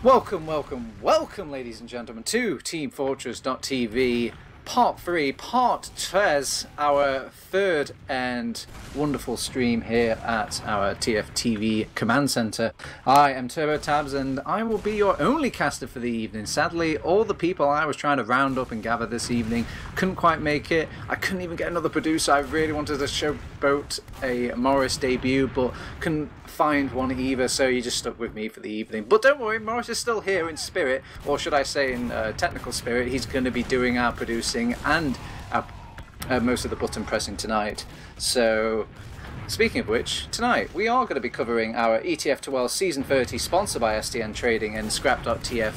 Welcome, ladies and gentlemen, to teamfortress.tv, part 3, part 3, our third and wonderful stream here at our TFTV command center. I am TurboTabs, and I will be your only caster for the evening. Sadly, all the people I was trying to round up and gather this evening couldn't quite make it. I couldn't even get another producer. I really wanted to showboat a Morris debut, but couldn't find one either, so you just stuck with me for the evening. But don't worry, Morris is still here in spirit, or should I say in technical spirit. He's going to be doing our producing and our, most of the button pressing tonight. So speaking of which, tonight we are going to be covering our ETF2L Season 30 sponsored by SDN Trading and Scrap.tf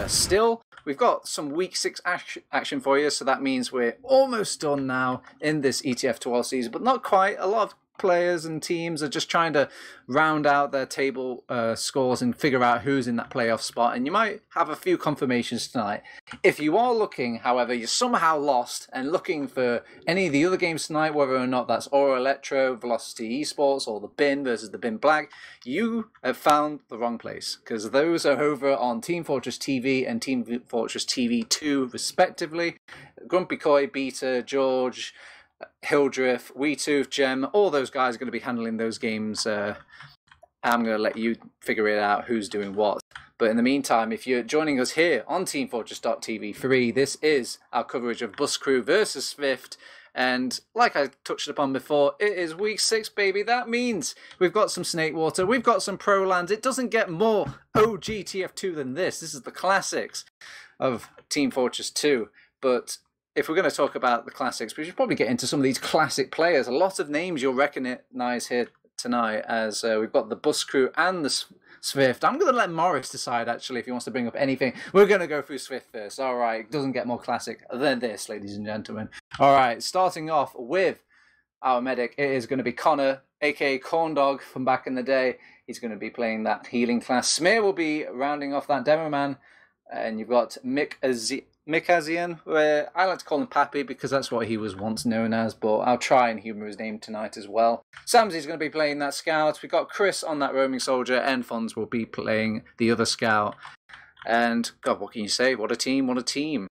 still. We've got some week 6 action for you, so that means we're almost done now in this ETF2L season, but not quite. A lot of players and teams are just trying to round out their table scores and figure out who's in that playoff spot, and you might have a few confirmations tonight. If you are looking, however, you're somehow lost and looking for any of the other games tonight, whether or not that's Aura Electro, Velocity Esports, or the Bin versus the Bin Black, you have found the wrong place, because those are over on Team Fortress TV and Team Fortress TV 2 respectively. Grumpy Koi, Beta, George, Hildriff, WeTooth, Gem, all those guys are going to be handling those games. I'm going to let you figure it out who's doing what. But in the meantime, if you're joining us here on teamfortress.tv 3, this is our coverage of Bus Crew versus SVIFT. And like I touched upon before, it is week 6, baby. That means we've got some Snake Water, we've got some Pro Lands. It doesn't get more OG TF2 than this. This is the classics of Team Fortress 2. But if we're going to talk about the classics, we should probably get into some of these classic players. A lot of names you'll recognize here tonight, as we've got the Bus Crew and the SVIFT. I'm going to let Morris decide, actually, if he wants to bring up anything. We're going to go through SVIFT first. All right, it doesn't get more classic than this, ladies and gentlemen. All right, starting off with our medic, it is going to be Connor, a.k.a. Corndog from back in the day. He's going to be playing that healing class. Smear will be rounding off that demo man. And you've got Mikazian, where I like to call him Pappy because that's what he was once known as, but I'll try and humour his name tonight as well. Samsy's going to be playing that scout. We've got Chris on that roaming soldier, and Fonz will be playing the other scout. And God, what can you say? What a team! What a team!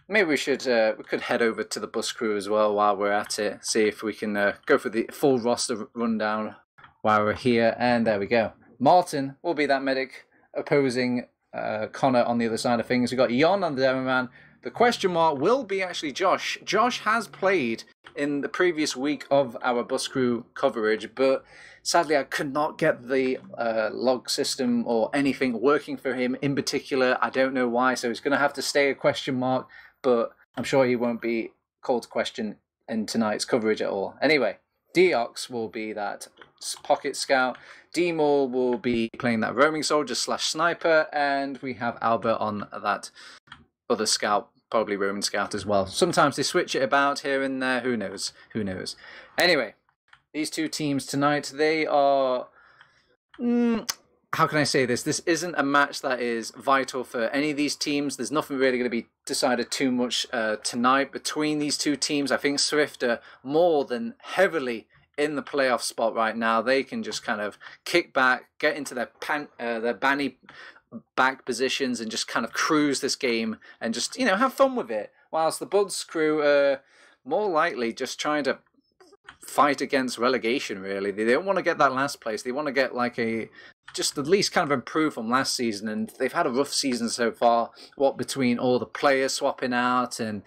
Maybe we could head over to the Bus Crew as well while we're at it. See if we can go for the full roster rundown while we're here. And there we go. Martin will be that medic opposing Connor on the other side of things. We've got Jon on the demo man. The question mark will be actually Josh. Josh has played in the previous week of our Bus Crew coverage, but sadly I could not get the log system or anything working for him in particular. I don't know why, so it's going to have to stay a question mark, but I'm sure he won't be called to question in tonight's coverage at all. Anyway, Deox will be that pocket scout. D-Maul will be playing that roaming soldier / sniper, and we have Albert on that other scout, probably roaming scout as well. Sometimes they switch it about here and there. Who knows? Who knows? Anyway, these two teams tonight, they are... how can I say this? This isn't a match that is vital for any of these teams. There's nothing really going to be decided too much tonight between these two teams. I think SVIFT are more than heavily in the playoff spot right now. They can just kind of kick back, get into their banny back positions and just kind of cruise this game and just, you know, have fun with it. Whilst the Bus Crew are more likely just trying to fight against relegation, really. They don't want to get that last place. They want to get like just at least kind of improve from last season, and they've had a rough season so far, what between all the players swapping out and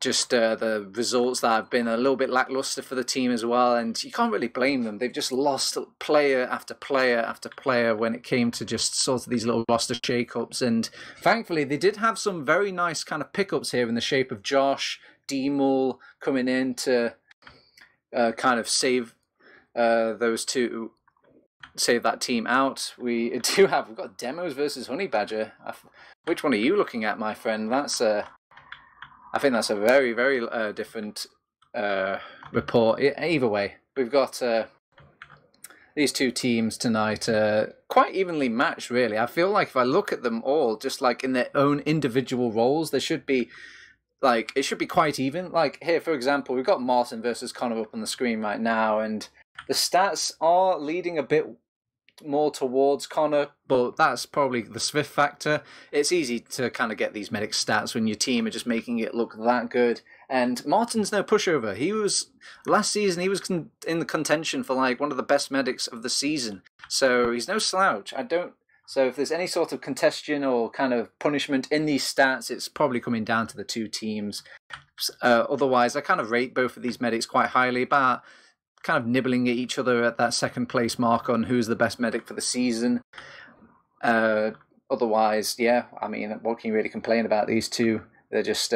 just the results that have been a little bit lackluster for the team as well, and you can't really blame them. They've just lost player after player after player when it came to just sort of these little roster shake-ups, and thankfully they did have some very nice kind of pickups here in the shape of Josh, D-Maul coming in to kind of save those two, save that team out. We've got Demos versus Honey Badger. Which one are you looking at, my friend? That's I think that's a very, very different report. Either way, we've got these two teams tonight quite evenly matched, really. I feel like if I look at them all, just like in their own individual roles, there should be like, it should be quite even. Like here, for example, we've got Martin versus Connor up on the screen right now, and the stats are leading a bit more towards Connor, but that's probably the SVIFT factor. It's easy to kind of get these medic stats when your team are just making it look that good. And Martin's no pushover. He was, last season, he was in the contention for like one of the best medics of the season. So he's no slouch. So if there's any sort of contention or kind of punishment in these stats, it's probably coming down to the two teams. Otherwise, I kind of rate both of these medics quite highly, but kind of nibbling at each other at that second place mark on who's the best medic for the season. Otherwise, yeah, I mean, what can you really complain about these two? They're just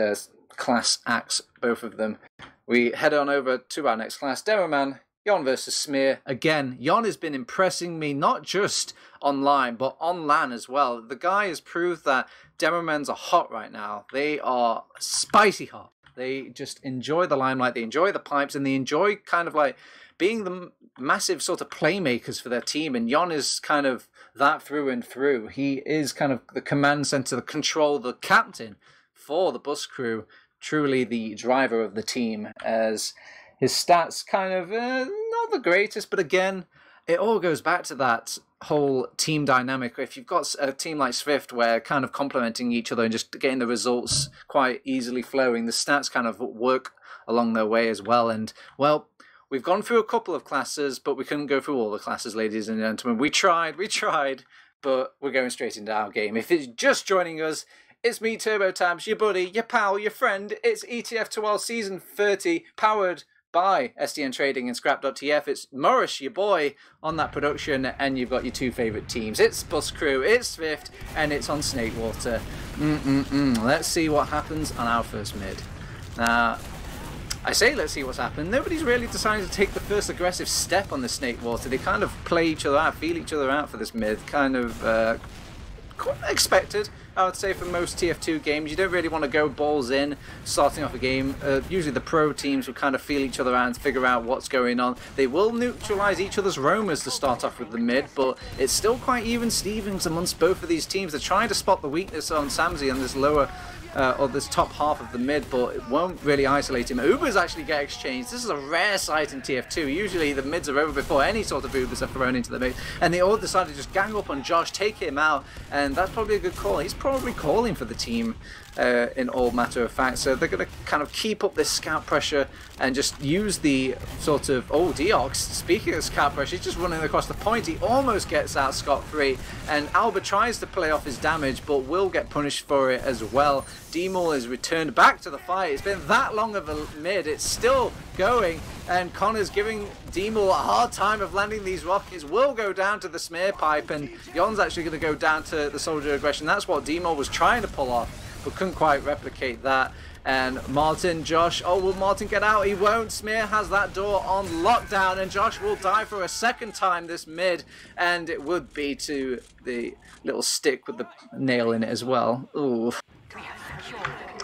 class acts, both of them. We head on over to our next class, Demoman, Jon versus Smear. Again, Jon has been impressing me, not just online, but on LAN as well. The guy has proved that Demomans are hot right now. They are spicy hot. They just enjoy the limelight, they enjoy the pipes, and they enjoy kind of like being the massive sort of playmakers for their team. And Jon is kind of that through and through. He is kind of the command center, the control, the captain for the bus crew. Truly the driver of the team, as his stats kind of not the greatest, but again, it all goes back to that whole team dynamic. If you've got a team like SVIFT where kind of complementing each other and just getting the results quite easily flowing, the stats kind of work along their way as well. And well, we've gone through a couple of classes, but we couldn't go through all the classes, ladies and gentlemen. We tried, but we're going straight into our game. If it's just joining us, it's me, TurboTabs, your buddy, your pal, your friend. It's ETF2L Season 30, powered by SDN Trading and Scrap.tf. It's Morris, your boy, on that production, and you've got your two favourite teams. It's Bus Crew, it's SVIFT, and it's on Snakewater. Let's see what happens on our first mid. Now, I say let's see what's happened. Nobody's really decided to take the first aggressive step on the Snakewater. They kind of play each other out, feel each other out for this mid. Kind of expected, I would say, for most TF2 games. You don't really want to go balls in starting off a game. Usually the pro teams will kind of feel each other out and figure out what's going on. They will neutralize each other's roamers to start off with the mid, but it's still quite even Stevens amongst both of these teams. They're trying to spot the weakness on Samsey on this lower or this top half of the mid, but it won't really isolate him. Ubers actually get exchanged. This is a rare sight in TF2. Usually the mids are over before any sort of Ubers are thrown into the mid, and they all decide to just gang up on Josh, take him out, and that's probably a good call. He's probably calling for the team in all matter of fact, so they're going to kind of keep up this scout pressure and just use the sort of, oh, Deox, speaking of scout pressure, he's just running across the point. He almost gets out scot-free, and Alba tries to play off his damage, but will get punished for it as well. Demol is returned back to the fight. It's been that long of a mid, it's still going, and Connor's giving Demol a hard time of landing these rockets. Will go down to the smear pipe, and Jon's actually going to go down to the soldier aggression. That's what Demol was trying to pull off, but couldn't quite replicate that. And Martin, Josh, oh, will Martin get out? He won't. Smear has that door on lockdown, and Josh will die for a second time this mid, and it would be to the little stick with the nail in it as well. Ooh.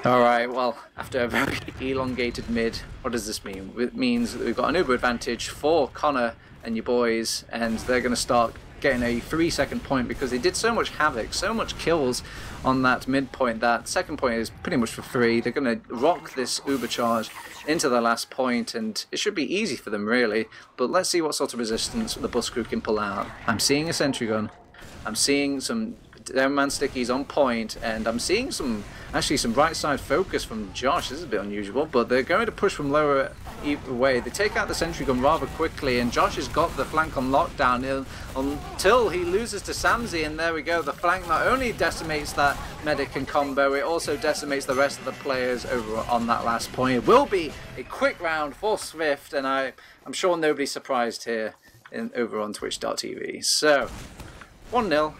Alright, well, after a very elongated mid, what does this mean? It means that we've got an Uber advantage for Connor and your boys, and they're going to start getting a 3-second point because they did so much havoc, so much kills on that mid point. That second point is pretty much for free. They're going to rock this Uber charge into the last point, and it should be easy for them, really. But let's see what sort of resistance the bus crew can pull out. I'm seeing a sentry gun. I'm seeing some Demoman stickies on point, and I'm seeing some right side focus from Josh. This is a bit unusual, but they're going to push from lower either way. They take out the sentry gun rather quickly, and Josh has got the flank on lockdown until he loses to Samsey, and there we go. The flank not only decimates that medic and combo, it also decimates the rest of the players over on that last point. It will be a quick round for SVIFT, and I'm sure nobody's surprised here over on twitch.tv. So 1-0.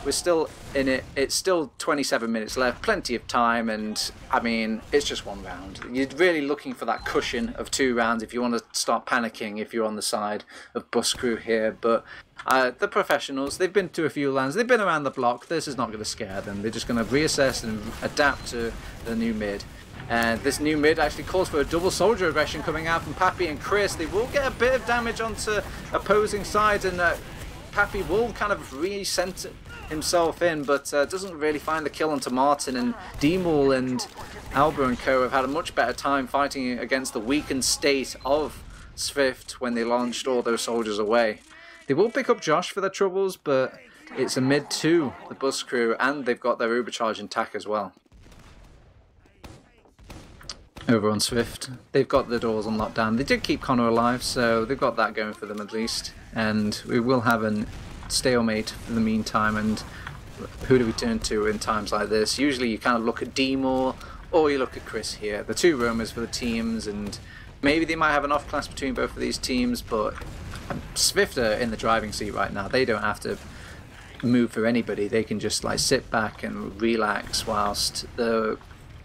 We're still in it. It's still 27 minutes left, plenty of time, and I mean, it's just one round. You're really looking for that cushion of 2 rounds if you want to start panicking if you're on the side of bus crew here. But the professionals, they've been to a few lands, they've been around the block. This is not going to scare them. They're just going to reassess and adapt to the new mid. And this new mid actually calls for a double soldier aggression coming out from Pappy and Chris. They will get a bit of damage onto opposing sides, and Pappy will kind of recenter himself in, but doesn't really find the kill onto Martin. And Demol and Alba and co have had a much better time fighting against the weakened state of SVIFT when they launched all those soldiers away. They will pick up Josh for their troubles, but it's a mid 2, the bus crew, and they've got their overcharge in tack as well. Over on Swift, they've got the doors on lockdown. They did keep Connor alive, so they've got that going for them at least. And we will have a stalemate in the meantime. And who do we turn to in times like this? Usually you kind of look at D-More, or you look at Chris here. The 2 roamers for the teams, and maybe they might have an off-class between both of these teams, but Swift are in the driving seat right now. They don't have to move for anybody. They can just like sit back and relax whilst the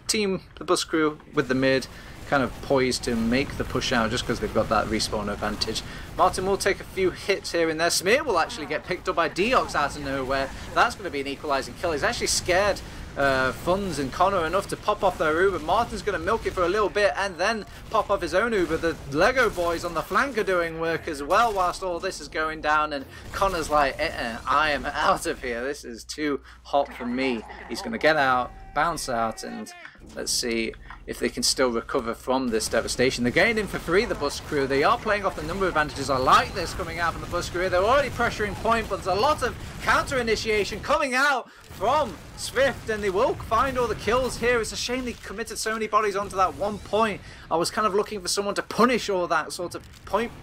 team, the bus crew with the mid, kind of poised to make the push out just because they've got that respawn advantage. Martin will take a few hits here and there. Smear will actually get picked up by Deox out of nowhere. That's going to be an equalising kill. He's actually scared Funds and Connor enough to pop off their Uber. Martin's going to milk it for a little bit and then pop off his own Uber. The Lego boys on the flank are doing work as well whilst all this is going down, and Connor's like, I am out of here. This is too hot for me. He's going to get out, bounce out, and let's see if they can still recover from this devastation. They're getting in for 3, the bus crew. They are playing off the number advantages. I like this coming out from the bus crew. They're already pressuring point, but there's a lot of counter initiation coming out from Swift, and they will find all the kills here. It's a shame they committed so many bodies onto that one point. I was kind of looking for someone to punish all that sort of point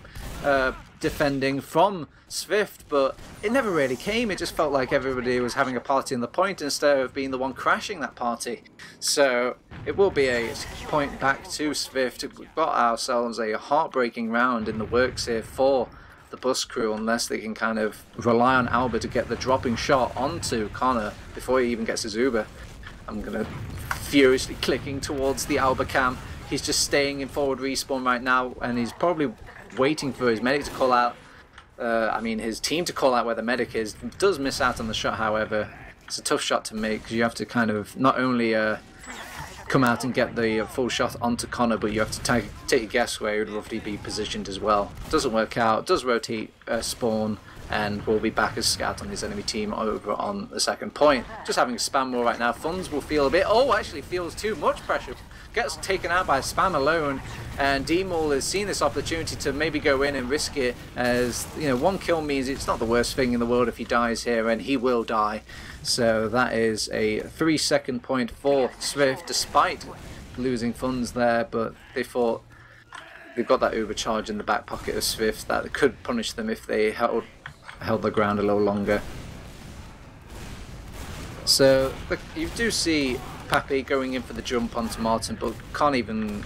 defending from Swift, but it never really came. It just felt like everybody was having a party on the point instead of being the one crashing that party. So it will be a point back to Swift. We've got ourselves a heartbreaking round in the works here for the bus crew, unless they can kind of rely on Alba to get the dropping shot onto Connor before he even gets his Uber. I'm gonna furiously clicking towards the Alba cam. He's just staying in forward respawn right now, and he's probably waiting for his medic to call out. His team to call out where the medic is. Does miss out on the shot, however. It's a tough shot to make because you have to kind of not only come out and get the full shot onto Connor, but you have to take a guess where he would roughly be positioned as well. Doesn't work out. Does rotate spawn, and will be back as scout on his enemy team over on the second point. Just having a spam war right now. Funds will feel a bit, actually feels too much pressure. Gets taken out by spam alone, and D-Maul has seen this opportunity to maybe go in and risk it, as you know, 1 kill means it's not the worst thing in the world if he dies here, and he will die. So that is a 3-second point for Swift, despite losing Funds there, but they thought they've got that overcharge in the back pocket of Swift that could punish them if they held the ground a little longer. So you do see Pappy going in for the jump onto Martin, but can't even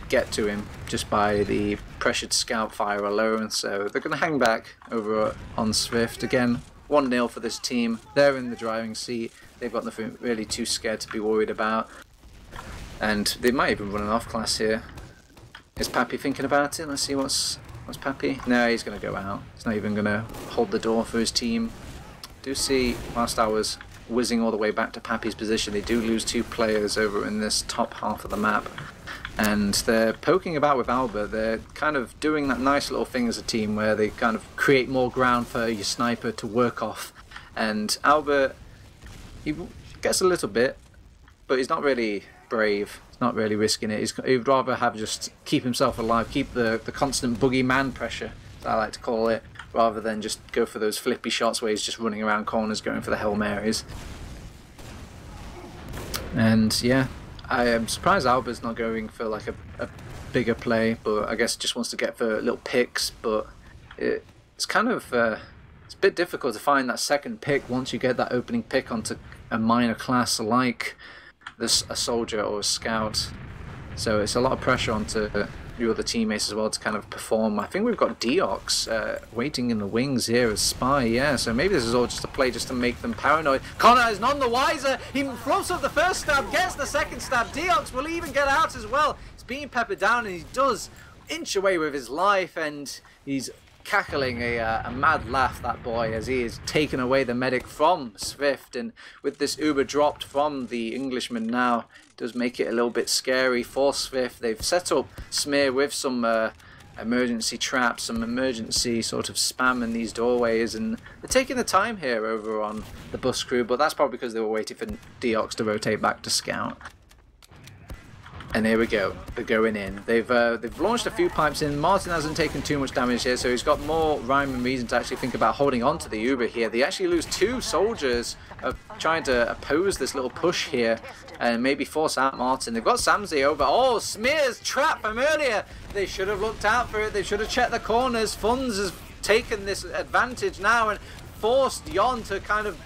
get to him just by the pressured scout fire alone. So they're going to hang back over on Swift. Again, 1-0 for this team. They're in the driving seat. They've got nothing really too scared to be worried about. And they might even run an off-class here. Is Pappy thinking about it? Let's see what's Pappy. No, he's going to go out. He's not even going to hold the door for his team. Do see, whilst I was whizzing all the way back to Pappy's position, they do lose 2 players over in this top half of the map, and they're poking about with Alba. They're kind of doing that nice little thing as a team where they kind of create more ground for your sniper to work off, and Alba, he gets a little bit, but he's not really brave. He's not really risking it. He'd rather have just keep himself alive, keep the constant boogeyman pressure, as I like to call it, rather than just go for those flippy shots where he's just running around corners going for the Hail Marys. And yeah, I am surprised Alba's not going for like a bigger play, but I guess just wants to get for little picks. But it's kind of it's a bit difficult to find that second pick once you get that opening pick onto a minor class like a soldier or a scout. So it's a lot of pressure onto your other teammates as well to kind of perform. I think we've got Deox waiting in the wings here as spy, yeah, so maybe this is all just a play just to make them paranoid. Connor is none the wiser. He floats up the first stab, gets the second stab. Deox will even get out as well. He's being peppered down, and he does inch away with his life, and he's cackling a mad laugh, that boy, as he is taken away the medic from Swift. And with this Uber dropped from the Englishman now, it does make it a little bit scary for Swift. They've set up Smear with some emergency traps, some emergency sort of spam in these doorways, and they're taking the time here over on the bus crew, but that's probably because they were waiting for Deox to rotate back to scout. And here we go. They're going in. They've launched a few pipes in. Martin hasn't taken too much damage here, so he's got more rhyme and reason to actually think about holding on to the Uber here. They actually lose 2 soldiers of trying to oppose this little push here and maybe force out Martin. They've got Samsey over. Oh, Smear's trap from earlier. They should have looked out for it. They should have checked the corners. Funds has taken this advantage now and forced Yon to kind of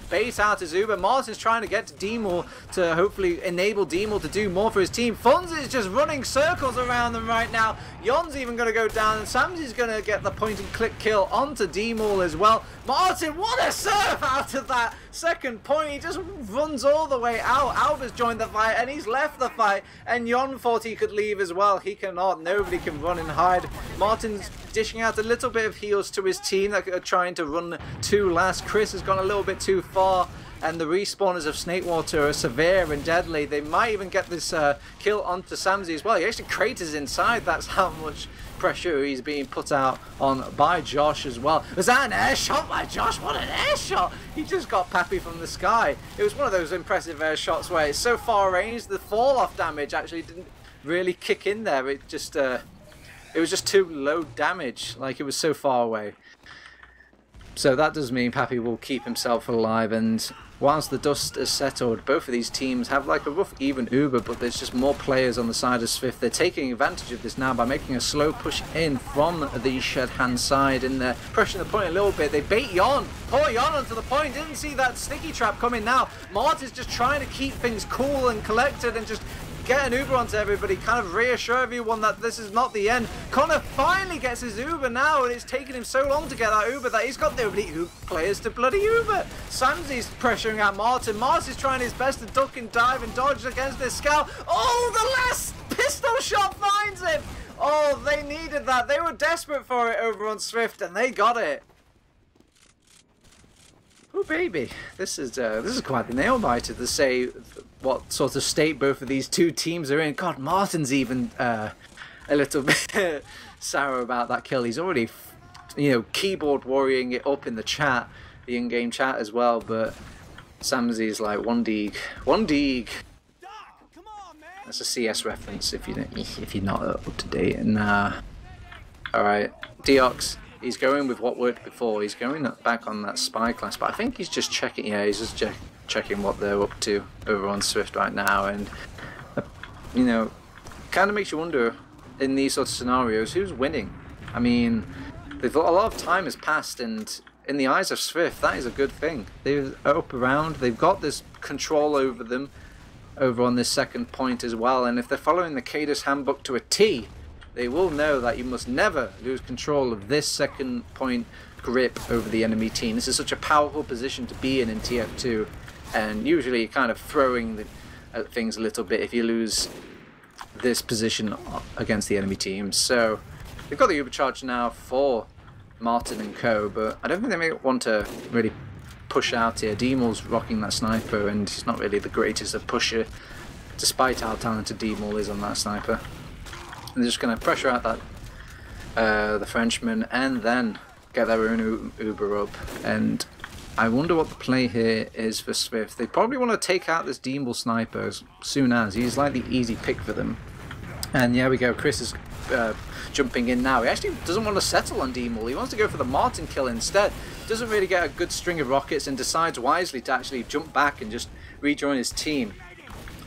bait out his Uber. Martin's trying to get to Demol to hopefully enable Demol to do more for his team. Funz is just running circles around them right now. Yon's even going to go down, and Samsy's going to get the point and click kill onto Demol as well. Martin, what a serve out of that second point. He just runs all the way out. Alba's joined the fight, and he's left the fight, and Yon thought he could leave as well. He cannot. Nobody can run and hide. Martin's dishing out a little bit of heals to his team that are trying to run to last. Chris has gone a little bit too far, and the respawners of Snakewater are severe and deadly. They might even get this kill onto Samsey as well. He actually craters inside. That's how much pressure he's being put out on by Josh as well. Was that an air shot by Josh? What an air shot! He just got Pappy from the sky. It was one of those impressive air shots where it's so far range, the fall off damage actually didn't really kick in there. It just it was just too low damage, like it was so far away. So that does mean Pappy will keep himself alive, and whilst the dust has settled, both of these teams have like a rough even Uber, but there's just more players on the side of SVIFT. They're taking advantage of this now by making a slow push in from the shed hand side, and they're pressuring the point a little bit. They bait Yon. Poor Yon onto the point. Didn't see that sticky trap coming now. Martin's just trying to keep things cool and collected and just get an Uber onto everybody, kind of reassure everyone that this is not the end. Connor finally gets his Uber now, and it's taken him so long to get that Uber that he's got nobody players to bloody Uber. Samsy's pressuring out Martin. Martin's trying his best to duck and dive and dodge against this scout. Oh, the last pistol shot finds him. Oh, they needed that. They were desperate for it over on SVIFT, and they got it. Oh baby, this is quite the nail biter to say what sort of state both of these two teams are in. God, Martin's even a little bit sour about that kill. He's already, you know, keyboard warrioring it up in the chat, the in-game chat as well. But Samsy's like one deeg. That's a CS reference if you're not up to date. And all right, Deox. He's going with what worked before. He's going back on that spy class, but I think he's just checking. Yeah, he's just checking what they're up to over on SVIFT right now, and you know, kind of makes you wonder in these sort of scenarios who's winning. I mean, a lot of time has passed, and in the eyes of SVIFT, that is a good thing. They're up around. They've got this control over them over on this second point as well, and if they're following the Cadus handbook to a T, they will know that you must never lose control of this second point grip over the enemy team. This is such a powerful position to be in TF2, and usually kind of throwing at things a little bit if you lose this position against the enemy team. So they've got the Uber charge now for Martin and co, but I don't think they may want to really push out here. Demol's rocking that sniper, and he's not really the greatest of pusher, despite how talented Demol is on that sniper. And they're just going to pressure out that the Frenchman and then get their own Uber up. And I wonder what the play here is for SVIFT. They probably want to take out this Demol sniper as soon as. He's like the easy pick for them. And yeah, we go. Chris is jumping in now. He actually doesn't want to settle on Demol. He wants to go for the Martin kill instead. Doesn't really get a good string of rockets and decides wisely to actually jump back and just rejoin his team.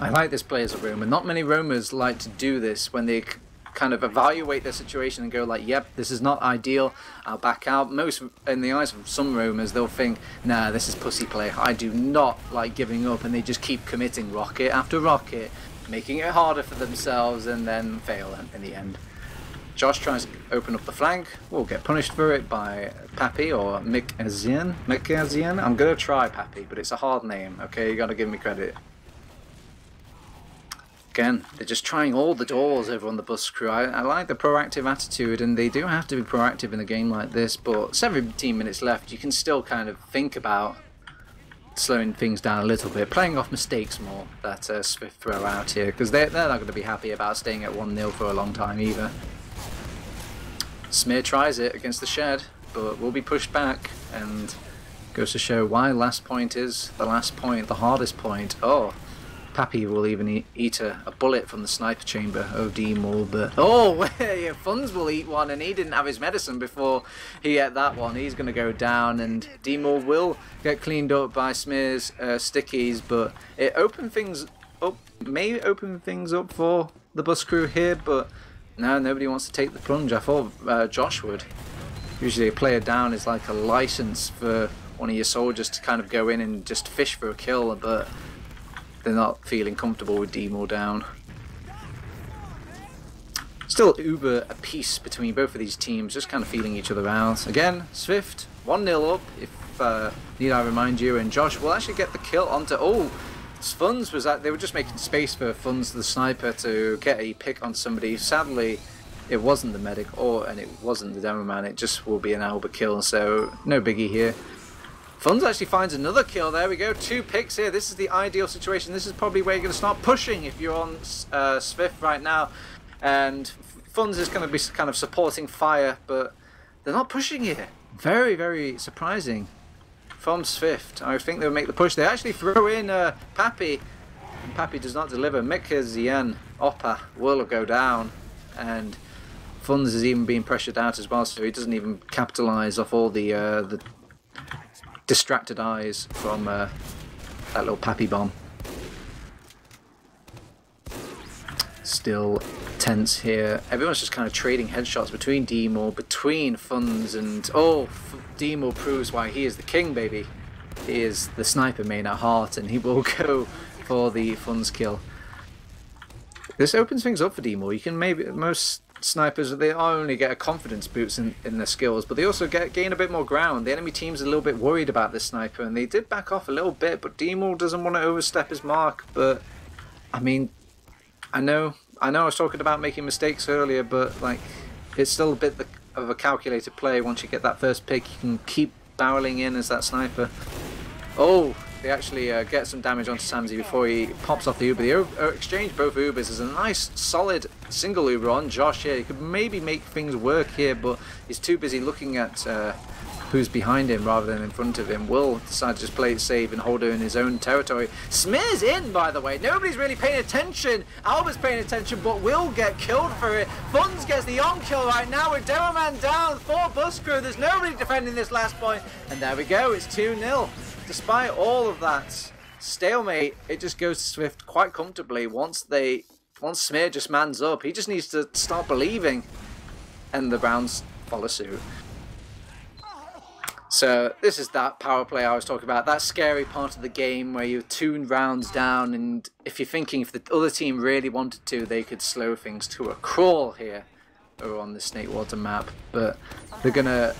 I like this play as a roamer. Not many roamers like to do this when they kind of evaluate their situation and go like, yep, this is not ideal, I'll back out. Most, in the eyes of some roamers, they'll think, nah, this is pussy play, I do not like giving up, and they just keep committing rocket after rocket, making it harder for themselves, and then fail in the end. Josh tries to open up the flank, will get punished for it by Pappy or Mikazian. I'm gonna try Pappy, but it's a hard name, okay, you gotta give me credit. Again, they're just trying all the doors over on the bus crew. I like the proactive attitude, and they do have to be proactive in a game like this, but 17 minutes left, you can still kind of think about slowing things down a little bit, playing off mistakes more that SVIFT throw out here, because they're not going to be happy about staying at 1-0 for a long time either. Smear tries it against the shed, but will be pushed back, and goes to show why last point is the last point, the hardest point. Oh. Pappy will even eat a bullet from the sniper chamber of D-Maul, but oh, yeah, Funds will eat one, and he didn't have his medicine before he ate that one. He's going to go down, and D-Maul will get cleaned up by Smear's stickies, but it opened things up, may open things up for the bus crew here, but no, nobody wants to take the plunge. I thought Josh would. Usually a player down is like a license for one of your soldiers to kind of go in and just fish for a kill, but they're not feeling comfortable with D-Maul down. Still uber a piece between both of these teams, just kind of feeling each other out. Again, SVIFT 1-0 up, if need I remind you, and Josh will actually get the kill onto... Oh, Funds was that they were just making space for Funds the sniper to get a pick on somebody. Sadly, it wasn't the medic, and it wasn't the demo man, it just will be an Albert kill, so no biggie here. Funds actually finds another kill. There we go. 2 picks here. This is the ideal situation. This is probably where you're going to start pushing if you're on SVIFT right now. And Funds is going to be kind of supporting fire, but they're not pushing here. Very, very surprising from SVIFT. I think they'll make the push. They actually throw in Pappy. And Pappy does not deliver. Mika, Zien, Oppa will go down. And Funds is even being pressured out as well, so he doesn't even capitalise off all the distracted eyes from that little Pappy bomb. Still tense here. Everyone's just kind of trading headshots between D-Maul, between Funds, and oh, D-Maul proves why he is the king, baby. He is the sniper main at heart, and he will go for the Funds kill. This opens things up for D-Maul. You can maybe most snipers, they only get a confidence boost in their skills, but they also gain a bit more ground. The enemy team's a little bit worried about this sniper, and they did back off a little bit, but D-Maul doesn't want to overstep his mark. But I mean, I know I was talking about making mistakes earlier, but like, it's still a bit of a calculated play. Once you get that first pick, you can keep barreling in as that sniper. Oh, they actually get some damage onto Samsey before he pops off the Uber. They exchange both Ubers. There's a nice solid single Uber on Josh here. He could maybe make things work here, but he's too busy looking at who's behind him rather than in front of him. Will decide to just play it safe and hold her in his own territory. Smear's in, by the way. Nobody's really paying attention. Alba's paying attention, but Will get killed for it. Funds gets the on-kill right now with Demoman down. 4 bus crew. There's nobody defending this last point. And there we go. It's 2-0. Despite all of that stalemate, it just goes to SVIFT quite comfortably once Smear just mans up. He just needs to start believing, and the Browns follow suit. So this is that power play I was talking about, that scary part of the game where you tune rounds down, and if you're thinking if the other team really wanted to, they could slow things to a crawl here over on the Snakewater map, but they're gonna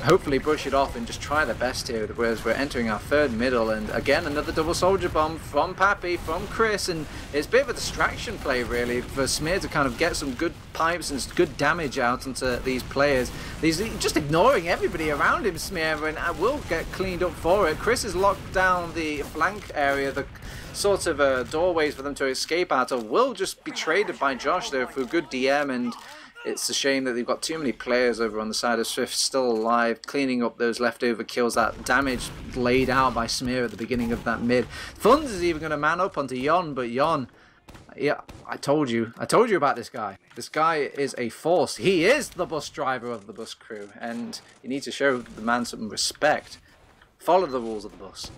hopefully brush it off and just try their best here, whereas we're entering our 3rd middle, and again another double soldier bomb from Pappy, from Chris, and it's a bit of a distraction play really for Smear to kind of get some good pipes and good damage out into these players. He's just ignoring everybody around him, Smear, and I will get cleaned up for it. Chris has locked down the flank area, the sort of doorways for them to escape out of. Will just be traded by Josh though for a good DM, and it's a shame that they've got too many players over on the side of SVIFT still alive, cleaning up those leftover kills, that damage laid out by Smear at the beginning of that mid. Funds is even going to man up onto Yon, but Yon, yeah, I told you about this guy. This guy is a force. He is the bus driver of the bus crew, and you need to show the man some respect. Follow the rules of the bus.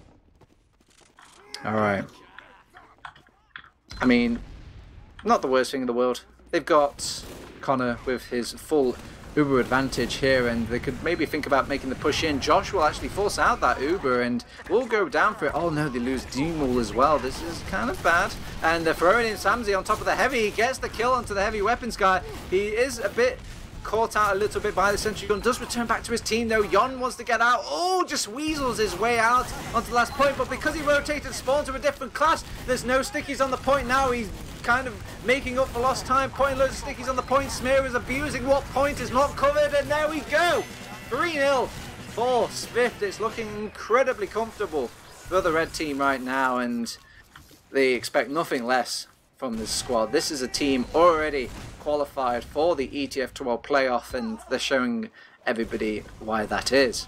Alright. I mean, not the worst thing in the world. They've got Connor with his full Uber advantage here, and they could maybe think about making the push in. Josh will actually force out that Uber and will go down for it. Oh no, they lose D-Maul as well. This is kind of bad. And they're throwing in Samsey on top of the heavy. He gets the kill onto the heavy weapons guy. He is a bit caught out a little bit by the sentry gun. Does return back to his team though. Yon wants to get out. Oh, just weasels his way out onto the last point, but because he rotated spawn to a different class, there's no stickies on the point now. He's kind of making up for lost time, putting loads of stickies on the point. Smear is abusing what point is not covered, and there we go. 3-0 for SVIFT. It's looking incredibly comfortable for the red team right now, and they expect nothing less from this squad. This is a team already qualified for the ETF2L playoff, and they're showing everybody why that is.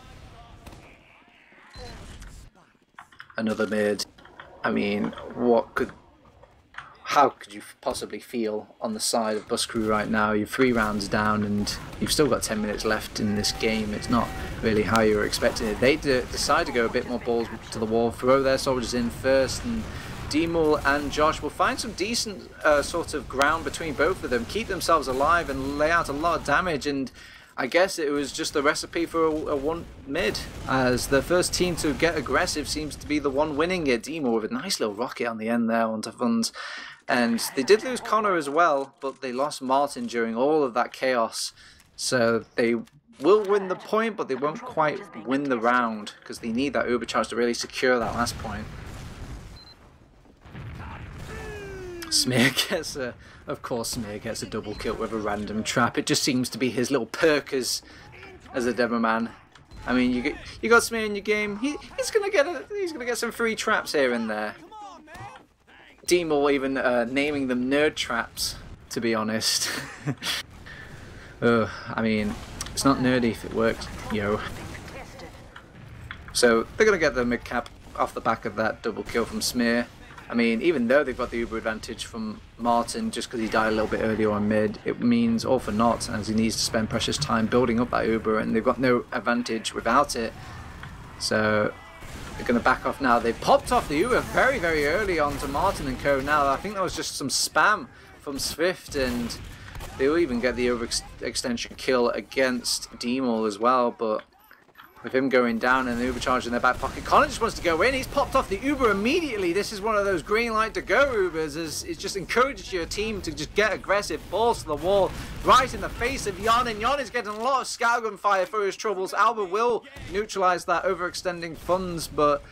Another mid. I mean, how could you possibly feel on the side of Bus Crew right now? You're 3 rounds down and you've still got 10 minutes left in this game. It's not really how you were expecting it. They decide to go a bit more balls to the wall, throw their soldiers in first, and Demul and Josh will find some decent sort of ground between both of them, keep themselves alive and lay out a lot of damage. And I guess it was just the recipe for a one mid, as the first team to get aggressive seems to be the one winning it. Demul with a nice little rocket on the end there onto Funds. And they did lose Connor as well, but they lost Martin during all of that chaos. So they will win the point, but they won't quite win the round, because they need that overcharge to really secure that last point. Smear gets of course Smear gets a double kill with a random trap. It just seems to be his little perk as a demo man. I mean, you got Smear in your game. He's gonna get some free traps here and there. Demul even naming them nerd traps, to be honest. I mean, it's not nerdy if it works, yo. So they're gonna get the mid cap off the back of that double kill from Smear. I mean, even though they've got the Uber advantage from Martin, just because he died a little bit earlier on mid, it means all for naught, as he needs to spend precious time building up that Uber, and they've got no advantage without it. So they're going to back off now. They popped off the Uber very, very early onto Martin and co. Now, I think that was just some spam from SVIFT, and they'll even get the overextension kill against Demul as well, but with him going down and the Uber charge in their back pocket, Connor just wants to go in. He's popped off the Uber immediately. This is one of those green light to go Ubers, as it just encourages your team to just get aggressive, balls to the wall, right in the face of Jan, and Jan is getting a lot of scougun fire for his troubles. Alba will neutralize that overextending Funds, but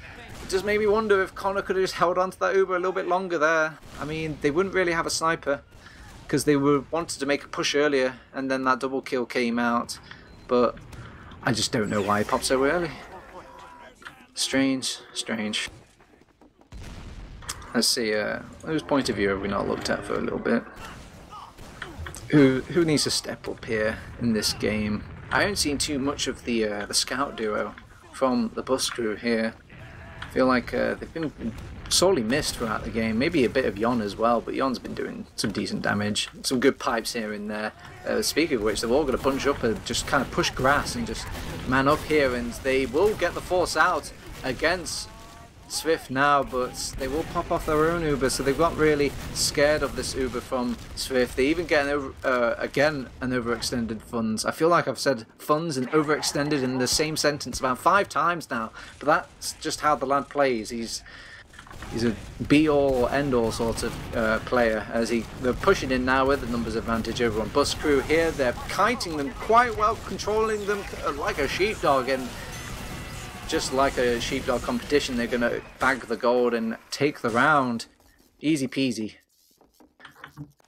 it just made me wonder if Connor could have just held on to that Uber a little bit longer there. I mean, they wouldn't really have a sniper, because they wanted to make a push earlier, and then that double kill came out, but I just don't know why he popped so early. Strange, strange. Let's see, whose point of view have we not looked at for a little bit? Who needs to step up here in this game? I haven't seen too much of the scout duo from the Bus Crew here. I feel like they've been sorely missed throughout the game. Maybe a bit of Jan as well, but Jan's been doing some decent damage. Some good pipes here and there. Speaking of which, they're all going to bunch up and just kind of push grass and just man up here, and they will get the force out against SVIFT now, but they will pop off their own Uber, so they've got really scared of this Uber from SVIFT. They even get again an overextended Funds. I feel like I've said Funds and overextended in the same sentence about 5 times now, but that's just how the lad plays. He's a be-all or end-all sort of player, as they're pushing in now with the numbers advantage over on Bus Crew here. They're kiting them quite well, controlling them like a sheepdog, and just like a sheepdog competition, they're going to bag the gold and take the round. Easy peasy.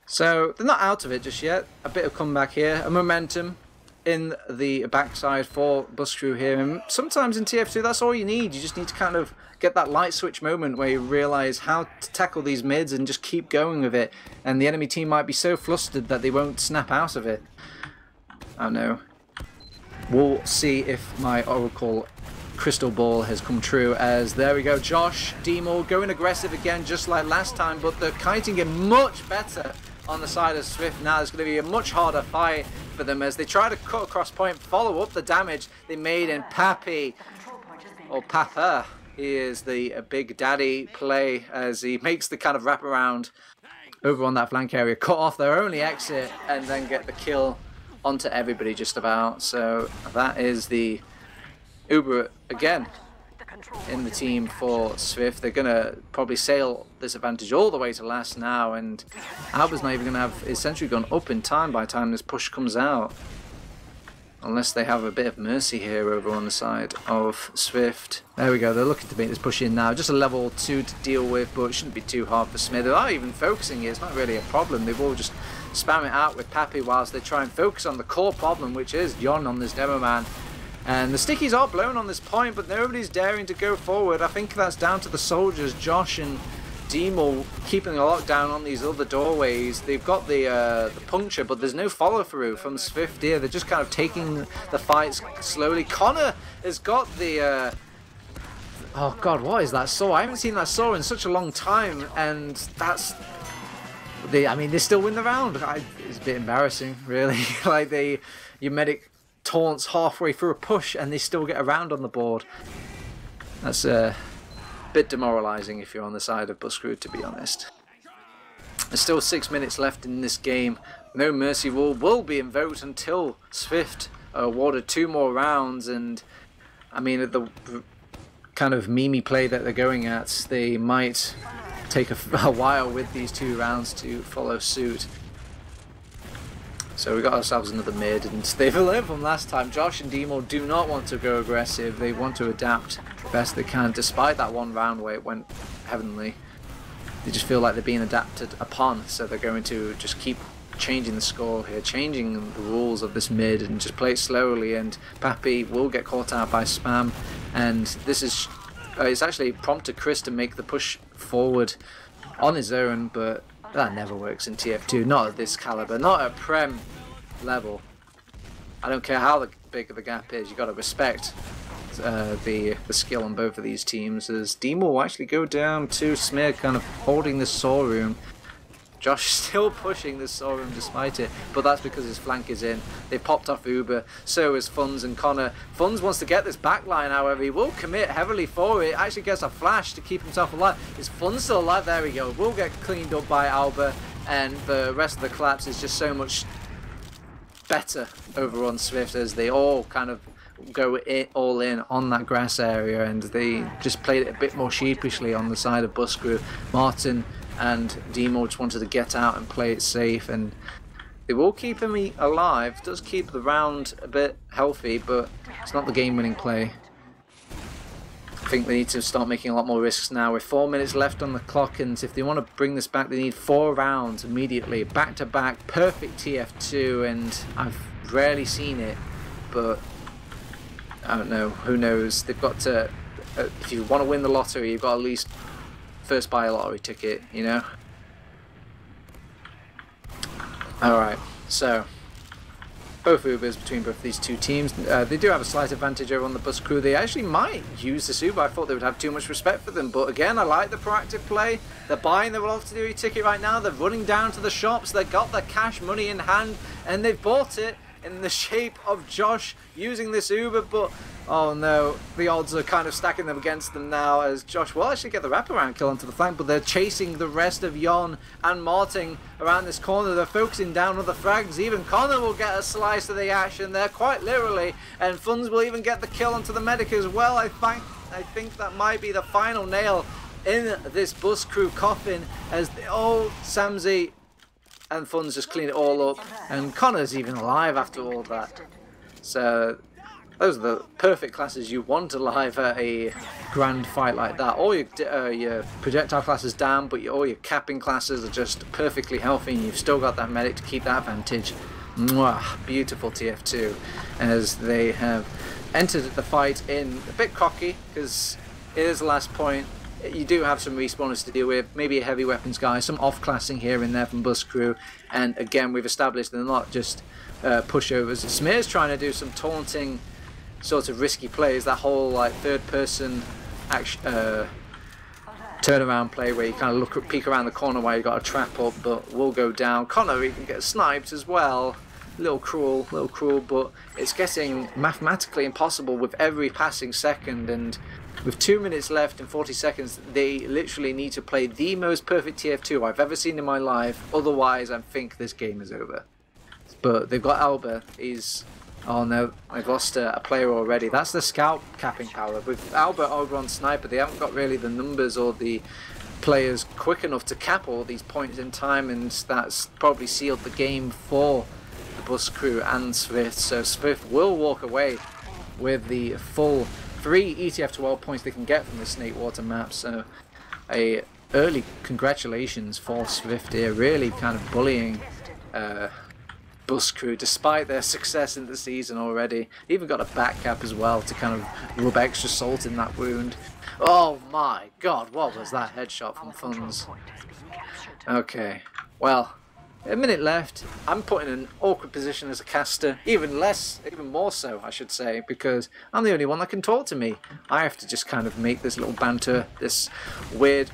So they're not out of it just yet. A bit of comeback here, a momentum in the backside for Bus Crew here, and sometimes in TF2 that's all you need. You just need to kind of get that light switch moment where you realise how to tackle these mids and just keep going with it, and the enemy team might be so flustered that they won't snap out of it. I don't know. We'll see if my Oracle crystal ball has come true, as there we go, Josh, Demul going aggressive again just like last time, but they're kiting him much better on the side of SVIFT. Now it's going to be a much harder fight for them as they try to cut across point, follow up the damage they made in Pappy, or Papa. He is the big daddy play as he makes the kind of wraparound over on that flank area, cut off their only exit, and then get the kill onto everybody just about. So that is the Uber again in the team for SVIFT. They're going to probably sail this advantage all the way to last now, and Alba's not even going to have his sentry gun up in time by the time this push comes out. Unless they have a bit of mercy here over on the side of SVIFT. There we go, they're looking to make this push in now. Just a level 2 to deal with, but it shouldn't be too hard for Smith. They are even focusing it, it's not really a problem. They've all just spam it out with Pappy whilst they try and focus on the core problem, which is Jon on this demo man. And the stickies are blown on this point, but nobody's daring to go forward. I think that's down to the soldiers, Josh and Demul, keeping a lockdown on these other doorways. They've got the puncture, but there's no follow through from SVIFT here. They're just kind of taking the fights slowly. Connor has got the Oh god, what is that saw? I haven't seen that saw in such a long time, and that's... I mean, they still win the round. It's a bit embarrassing, really. Like, your medic taunts halfway through a push, and they still get a round on the board. That's a bit demoralising if you're on the side of Buskru, to be honest. There's still 6 minutes left in this game. No mercy rule will be invoked until SVIFT are awarded 2 more rounds, and I mean, at the kind of meme play that they're going at, they might take a while with these 2 rounds to follow suit. So we got ourselves another mid, and they've learned from last time. Josh and Demo do not want to go aggressive. They want to adapt best they can, despite that 1 round where it went heavenly. They just feel like they're being adapted upon, so they're going to just keep changing the score here, changing the rules of this mid, and just play it slowly. And Pappy will get caught out by spam, and this is it's actually prompted Chris to make the push forward on his own, but that never works in TF2, not at this caliber, not at Prem level. I don't care how big the gap is, you got to respect the skill on both of these teams, as Demo will actually go down to Smear, kind of holding the saw room. Josh still pushing the saw room despite it, but that's because his flank is in. They've popped off Uber, so is Funz and Connor. Funz wants to get this backline, however, he will commit heavily for it. Actually gets a flash to keep himself alive. Is Funz still alive? There we go. Will get cleaned up by Alba, and the rest of the collapse is just so much better over on SVIFT, as they all kind of go all in on that grass area, and they just played it a bit more sheepishly on the side of Buskru. Martin and Demo just wanted to get out and play it safe, and they will keep him alive. It does keep the round a bit healthy, but it's not the game-winning play. I think they need to start making a lot more risks now with 4 minutes left on the clock, and if they want to bring this back, they need 4 rounds immediately, back-to-back, perfect TF2, and I've rarely seen it, but I don't know, who knows. They've got to, if you want to win the lottery, you've got to at least first buy a lottery ticket, you know? Alright, so both Ubers between both these 2 teams. They do have a slight advantage over on the Buskru. They actually might use this Uber. I thought they would have too much respect for them, but again, I like the proactive play. They're buying the lottery ticket right now. They're running down to the shops. They've got their cash money in hand, and they've bought it in the shape of Josh using this Uber, but oh no, the odds are kind of stacking them against them now, as Josh will actually get the wraparound kill onto the flank, but they're chasing the rest of Jon and Martin around this corner. They're focusing down on the frags. Even Connor will get a slice of the action there, quite literally, and Funz will even get the kill onto the medic as well. I think that might be the final nail in this Buskru coffin, as Samzy and Funz just clean it all up, and Connor's even alive after all that. So those are the perfect classes you want alive at a grand fight like that. All your projectile classes down, but all your capping classes are just perfectly healthy, and you've still got that medic to keep that advantage. Mwah, beautiful TF2, as they have entered the fight in a bit cocky, because it is the last point. You do have some respawners to deal with, maybe a heavy weapons guy, some off-classing here and there from Buskru, and again we've established they're not just pushovers. Smear's trying to do some taunting sort of risky plays, that whole like third-person turnaround play where you kind of peek around the corner while you got a trap up, but will go down. Connor even gets sniped as well. A little cruel, but it's getting mathematically impossible with every passing second, and with 2 minutes left and 40 seconds, they literally need to play the most perfect TF2 I've ever seen in my life, otherwise I think this game is over. But they've got Alba, oh no, I've lost a player already. That's the scout capping power. With Alba over on Sniper, they haven't got really the numbers or the players quick enough to cap all these points in time, and that's probably sealed the game for the Buskru and SVIFT. So SVIFT will walk away with the full 3 ETF2L points they can get from the Snakewater map. So a early congratulations for SVIFT here, really kind of bullying Buskru despite their success in the season already. Even got a back cap as well to kind of rub extra salt in that wound. Oh my god, what was that headshot from Funz? Okay, well, A minute left. I'm put in an awkward position as a caster, even more so, I should say, because I'm the only one that can talk to me. I have to just kind of make this little banter, this weird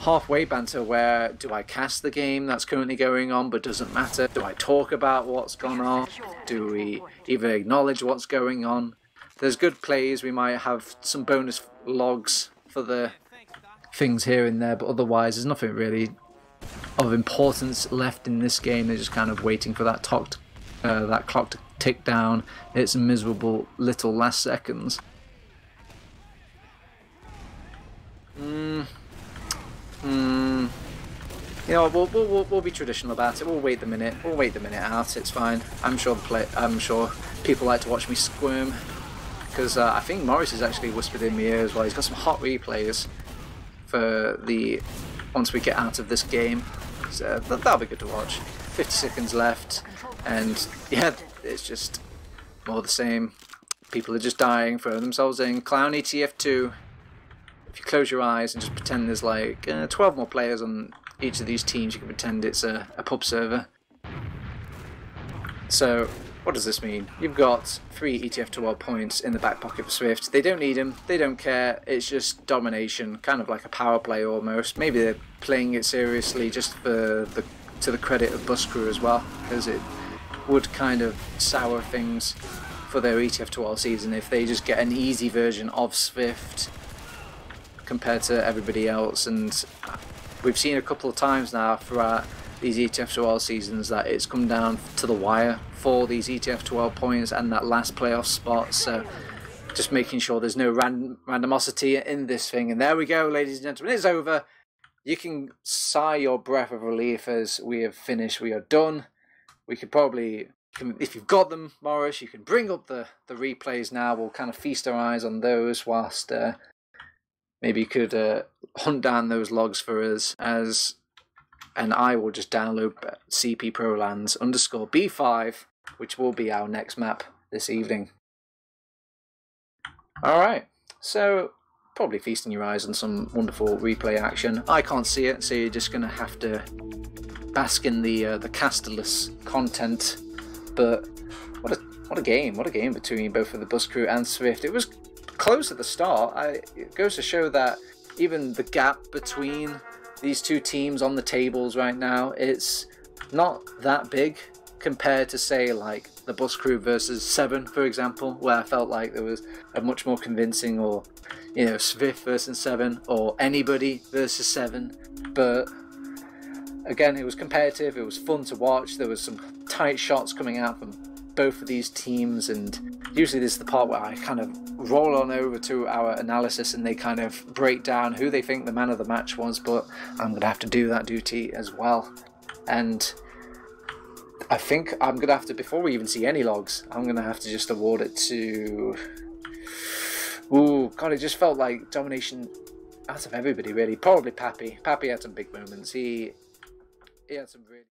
halfway banter where do I cast the game that's currently going on but doesn't matter? Do I talk about what's gone on? Do we even acknowledge what's going on? There's good plays, we might have some bonus logs for the things here and there, but otherwise there's nothing really of importance left in this game. They're just kind of waiting for that clock to tick down. It's miserable little last seconds. You know, we'll be traditional about it. We'll wait the minute. We'll wait the minute out. It's fine. I'm sure people like to watch me squirm, because I think Morris has actually whispered in my ear as well. He's got some hot replays for the once we get out of this game. So that'll be good to watch. 50 seconds left, and yeah, it's just more the same. People are just dying, throwing themselves in. Clown ETF2. If you close your eyes and just pretend there's like 12 more players on each of these teams, you can pretend it's a pub server. So what does this mean? You've got 3 ETF2L points in the back pocket for SVIFT. They don't need them, they don't care, it's just domination, kind of like a power play almost. Maybe they're playing it seriously just to the credit of Bus Crew as well, because it would kind of sour things for their ETF2L season if they just get an easy version of SVIFT compared to everybody else. And we've seen a couple of times now throughout these ETF2L seasons that it's come down to the wire for these ETF2L points and that last playoff spot. So just making sure there's no randomosity in this thing. And there we go, ladies and gentlemen, it's over. You can sigh your breath of relief as we have finished. We are done. We could probably, if you've got them, Morris, you can bring up the replays now. We'll kind of feast our eyes on those whilst maybe you could hunt down those logs for us, and I will just download CP Prolands _B5, which will be our next map this evening. Alright, so probably feasting your eyes on some wonderful replay action. I can't see it, so you're just going to have to bask in the casterless content. But what a game between both of the Bus Crew and SVIFT. It was close at the start. It goes to show that even the gap between these two teams on the tables right now, it's not that big compared to, say, like the Bus Crew versus Seven, for example, where I felt like there was a much more convincing, or you know, SVIFT versus Seven, or anybody versus Seven. But again, it was competitive, it was fun to watch, there was some tight shots coming out from both of these teams, and usually this is the part where I kind of roll on over to our analysis and they kind of break down who they think the man of the match was, but I'm going to have to do that duty as well. And I think I'm going to have to, before we even see any logs, I'm going to have to just award it to... Ooh, God, it just felt like domination out of everybody, really. Probably Pappy. Pappy had some big moments. He had some really...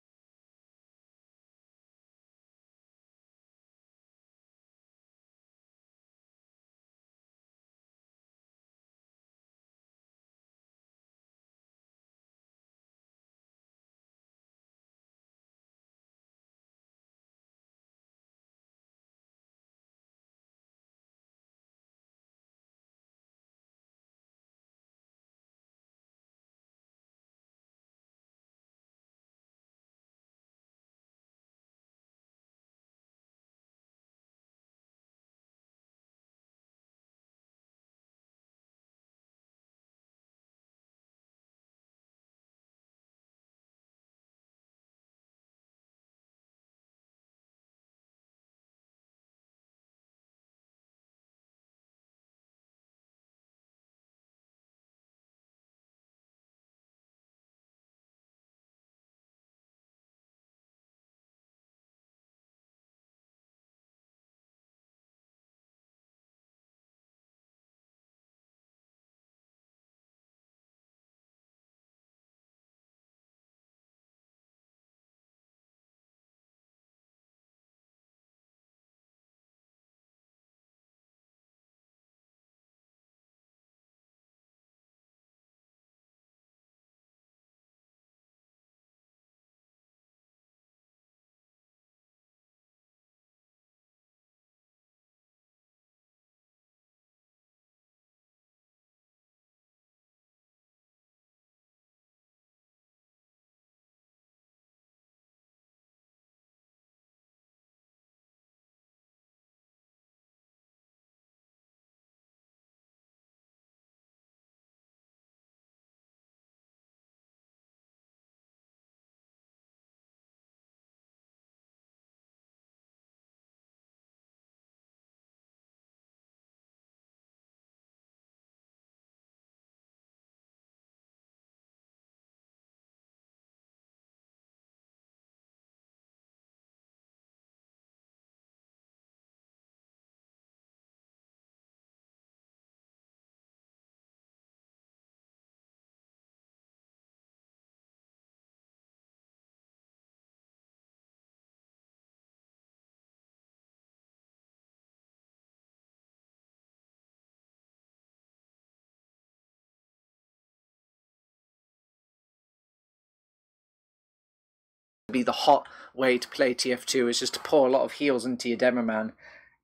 be the hot way to play TF2 is just to pour a lot of heals into your demo man,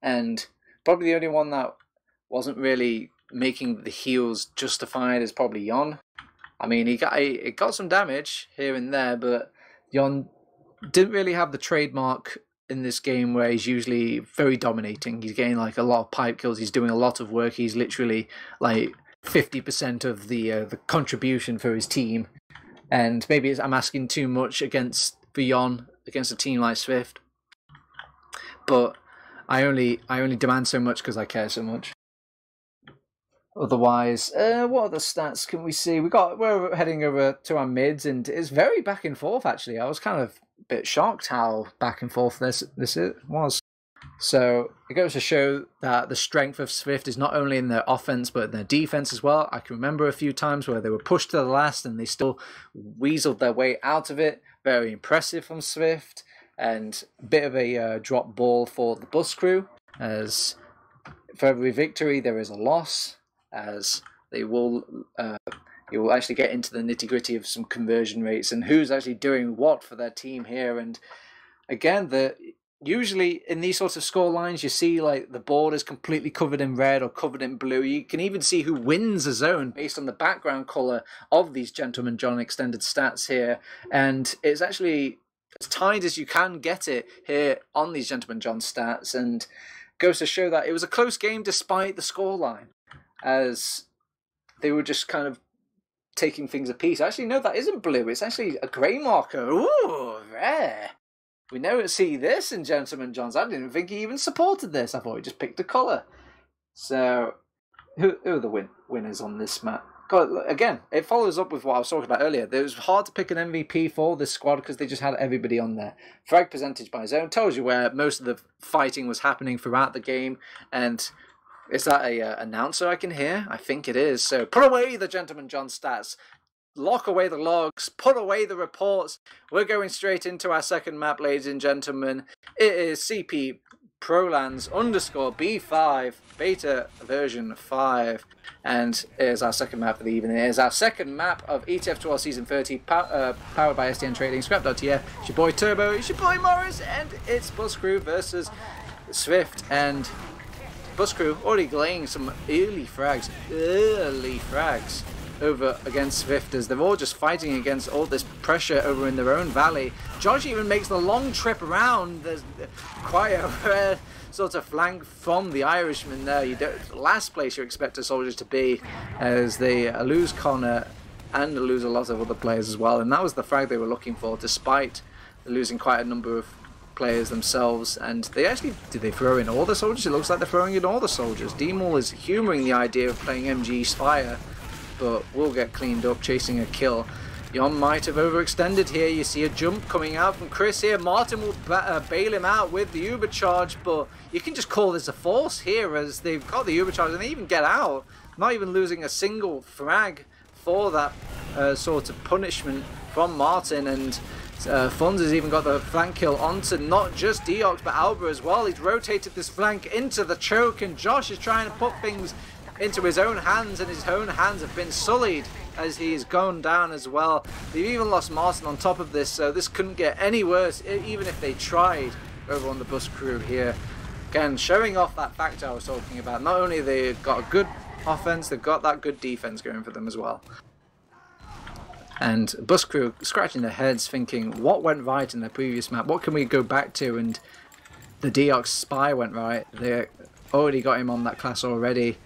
and probably the only one that wasn't really making the heals justified is probably Yon. I mean, he got some damage here and there, but Yon didn't really have the trademark in this game where he's usually very dominating. He's getting like a lot of pipe kills. He's doing a lot of work. He's literally like 50% of the contribution for his team. And maybe I'm asking too much against Yon against a team like SVIFT, but I only demand so much because I care so much. Otherwise, what other stats can we see? We're heading over to our mids, and it's very back and forth. Actually, I was kind of a bit shocked how back and forth this was. So it goes to show that the strength of SVIFT is not only in their offense but in their defense as well. I can remember a few times where they were pushed to the last and they still weaseled their way out of it. Very impressive from SVIFT, and a bit of a drop ball for the bus crew, as for every victory there is a loss, as they will you will actually get into the nitty-gritty of some conversion rates and who's actually doing what for their team here. And again, usually in these sorts of score lines you see like the board is completely covered in red or covered in blue. You can even see who wins a zone based on the background color of these Gentleman John extended stats here, and it's actually as tight as you can get it here on these Gentleman John stats, and goes to show that it was a close game despite the score line, as they were just kind of taking things apiece. Actually, no, that isn't blue. It's actually a grey marker. Ooh, rare. We never see this in Gentleman John's. I didn't think he even supported this. I thought he just picked a colour. So, who are the winners on this map? God, again, it follows up with what I was talking about earlier. It was hard to pick an MVP for this squad because they just had everybody on there. Frag percentage by zone tells you where most of the fighting was happening throughout the game. And is that a announcer I can hear? I think it is. So put away the Gentleman John stats. Lock away the logs. Put away the reports. We're going straight into our second map, ladies and gentlemen. It is CP Prolands _B5 beta version 5, and it is our second map of the evening. It is our second map of ETF2L Season 30, powered by SDN Trading, Scrap.tf. It's your boy Turbo, it's your boy Morris, and it's Bus Crew versus SVIFT. And Bus Crew already laying some early frags over against SVIFT, as they're all just fighting against all this pressure over in their own valley. Josh even makes the long trip around. There's quite a rare sort of flank from the Irishman there. Last place you expect the soldiers to be, as they lose Connor and lose a lot of other players as well. And that was the frag they were looking for, despite losing quite a number of players themselves. And they actually, did they throw in all the soldiers? It looks like they're throwing in all the soldiers. D-Mall is humouring the idea of playing MG Spire, but will get cleaned up, chasing a kill. Yon might have overextended here. You see a jump coming out from Chris here. Martin will bail him out with the Uber charge, but you can just call this a force here, as they've got the Uber charge and they even get out, not even losing a single frag for that sort of punishment from Martin. And Funds has even got the flank kill onto not just Deox but Alba as well. He's rotated this flank into the choke, and Josh is trying to put things into his own hands, and his own hands have been sullied as he's gone down as well. They've even lost Martin on top of this, so this couldn't get any worse, even if they tried over on the Bus Crew here. Again, showing off that factor I was talking about. Not only they've got a good offense, they've got that good defense going for them as well. And Bus Crew scratching their heads, thinking, what went right in the previous map? What can we go back to? And the Deox Spy went right. They already got him on that class already.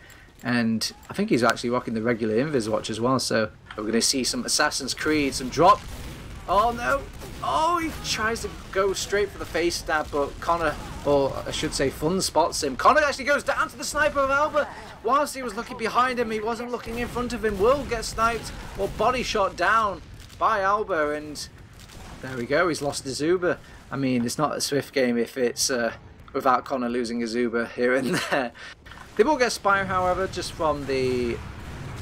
And I think he's actually rocking the regular Invis watch as well, so we're going to see some Assassin's Creed, some drop. Oh no! Oh, he tries to go straight for the face stab, but Connor, or I should say Fun, spots him. Connor actually goes down to the sniper of Alba. Whilst he was looking behind him, he wasn't looking in front of him. Will get sniped or body shot down by Alba, and there we go, he's lost his Uber. I mean, it's not a SVIFT game if it's without Connor losing his Uber here and there. They will get Spire, however, just from the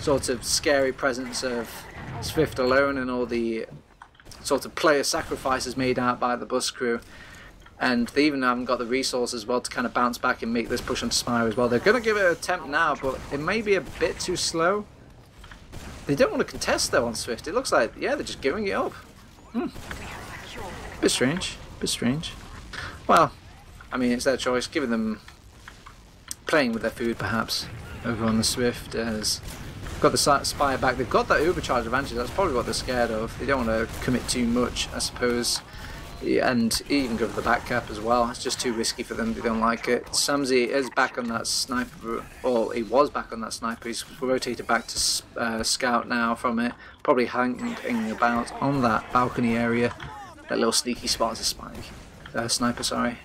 sort of scary presence of SVIFT alone and all the sort of player sacrifices made out by the Bus Crew. And they even haven't got the resources as well to kind of bounce back and make this push on Spire as well. They're going to give it an attempt now, but it may be a bit too slow. They don't want to contest though on SVIFT. It looks like, yeah, they're just giving it up. Bit strange. Bit strange. Well, I mean, it's their choice. Giving them playing with their food, perhaps, over on the Swift. As got the Spire back. They've got that overcharge advantage. That's probably what they're scared of. They don't want to commit too much, I suppose. And even go for the back cap as well. It's just too risky for them. They don't like it. Samzi is back on that sniper, or he was back on that sniper. He's rotated back to scout now from it. Probably hanging about on that balcony area. That little sneaky spot is a sniper, sorry.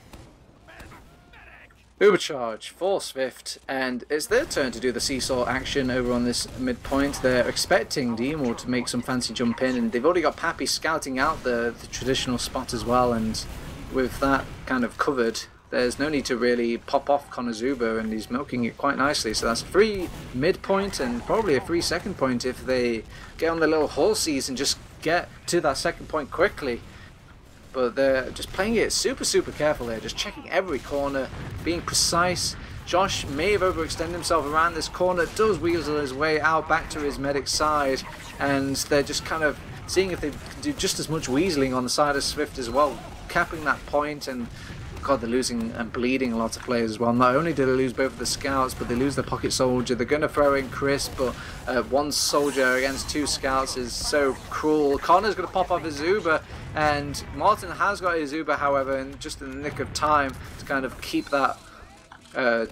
Ubercharge for Swift, and it's their turn to do the seesaw action over on this midpoint. They're expecting Demor to make some fancy jump in, and they've already got Pappy scouting out the traditional spot as well, and with that kind of covered, there's no need to really pop off Konozuba, and he's milking it quite nicely. So that's a free midpoint and probably a free second point if they get on their little horsies and just get to that second point quickly. But they're just playing it super careful there, just checking every corner, being precise. Josh may have overextended himself around this corner, does weasel his way out back to his medic's side, and they're just kind of seeing if they can do just as much weaseling on the side of Swift as well, capping that point. And God, they're losing and bleeding a lot of players as well. Not only do they lose both of the scouts, but they lose the pocket soldier. They're going to throw in Chris, but one soldier against two scouts is so cruel. Connor's going to pop off his Uber, and Martin has got his Uber, however, and just in the nick of time to kind of keep that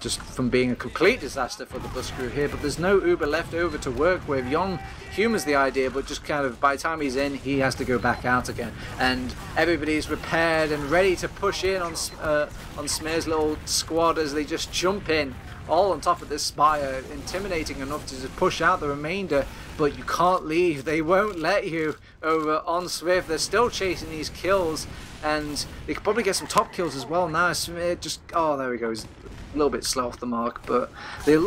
just from being a complete disaster for the bus crew here. But there's no Uber left over to work with. Yon humors the idea, but just kind of by the time he's in, he has to go back out again, and everybody's repaired and ready to push in on Smear's little squad as they just jump in all on top of this Spire, intimidating enough to just push out the remainder. But you can't leave, they won't let you over on Swift. They're still chasing these kills, and they could probably get some top kills as well now. Smear just, oh, there he goes, a little bit slow off the mark, but they're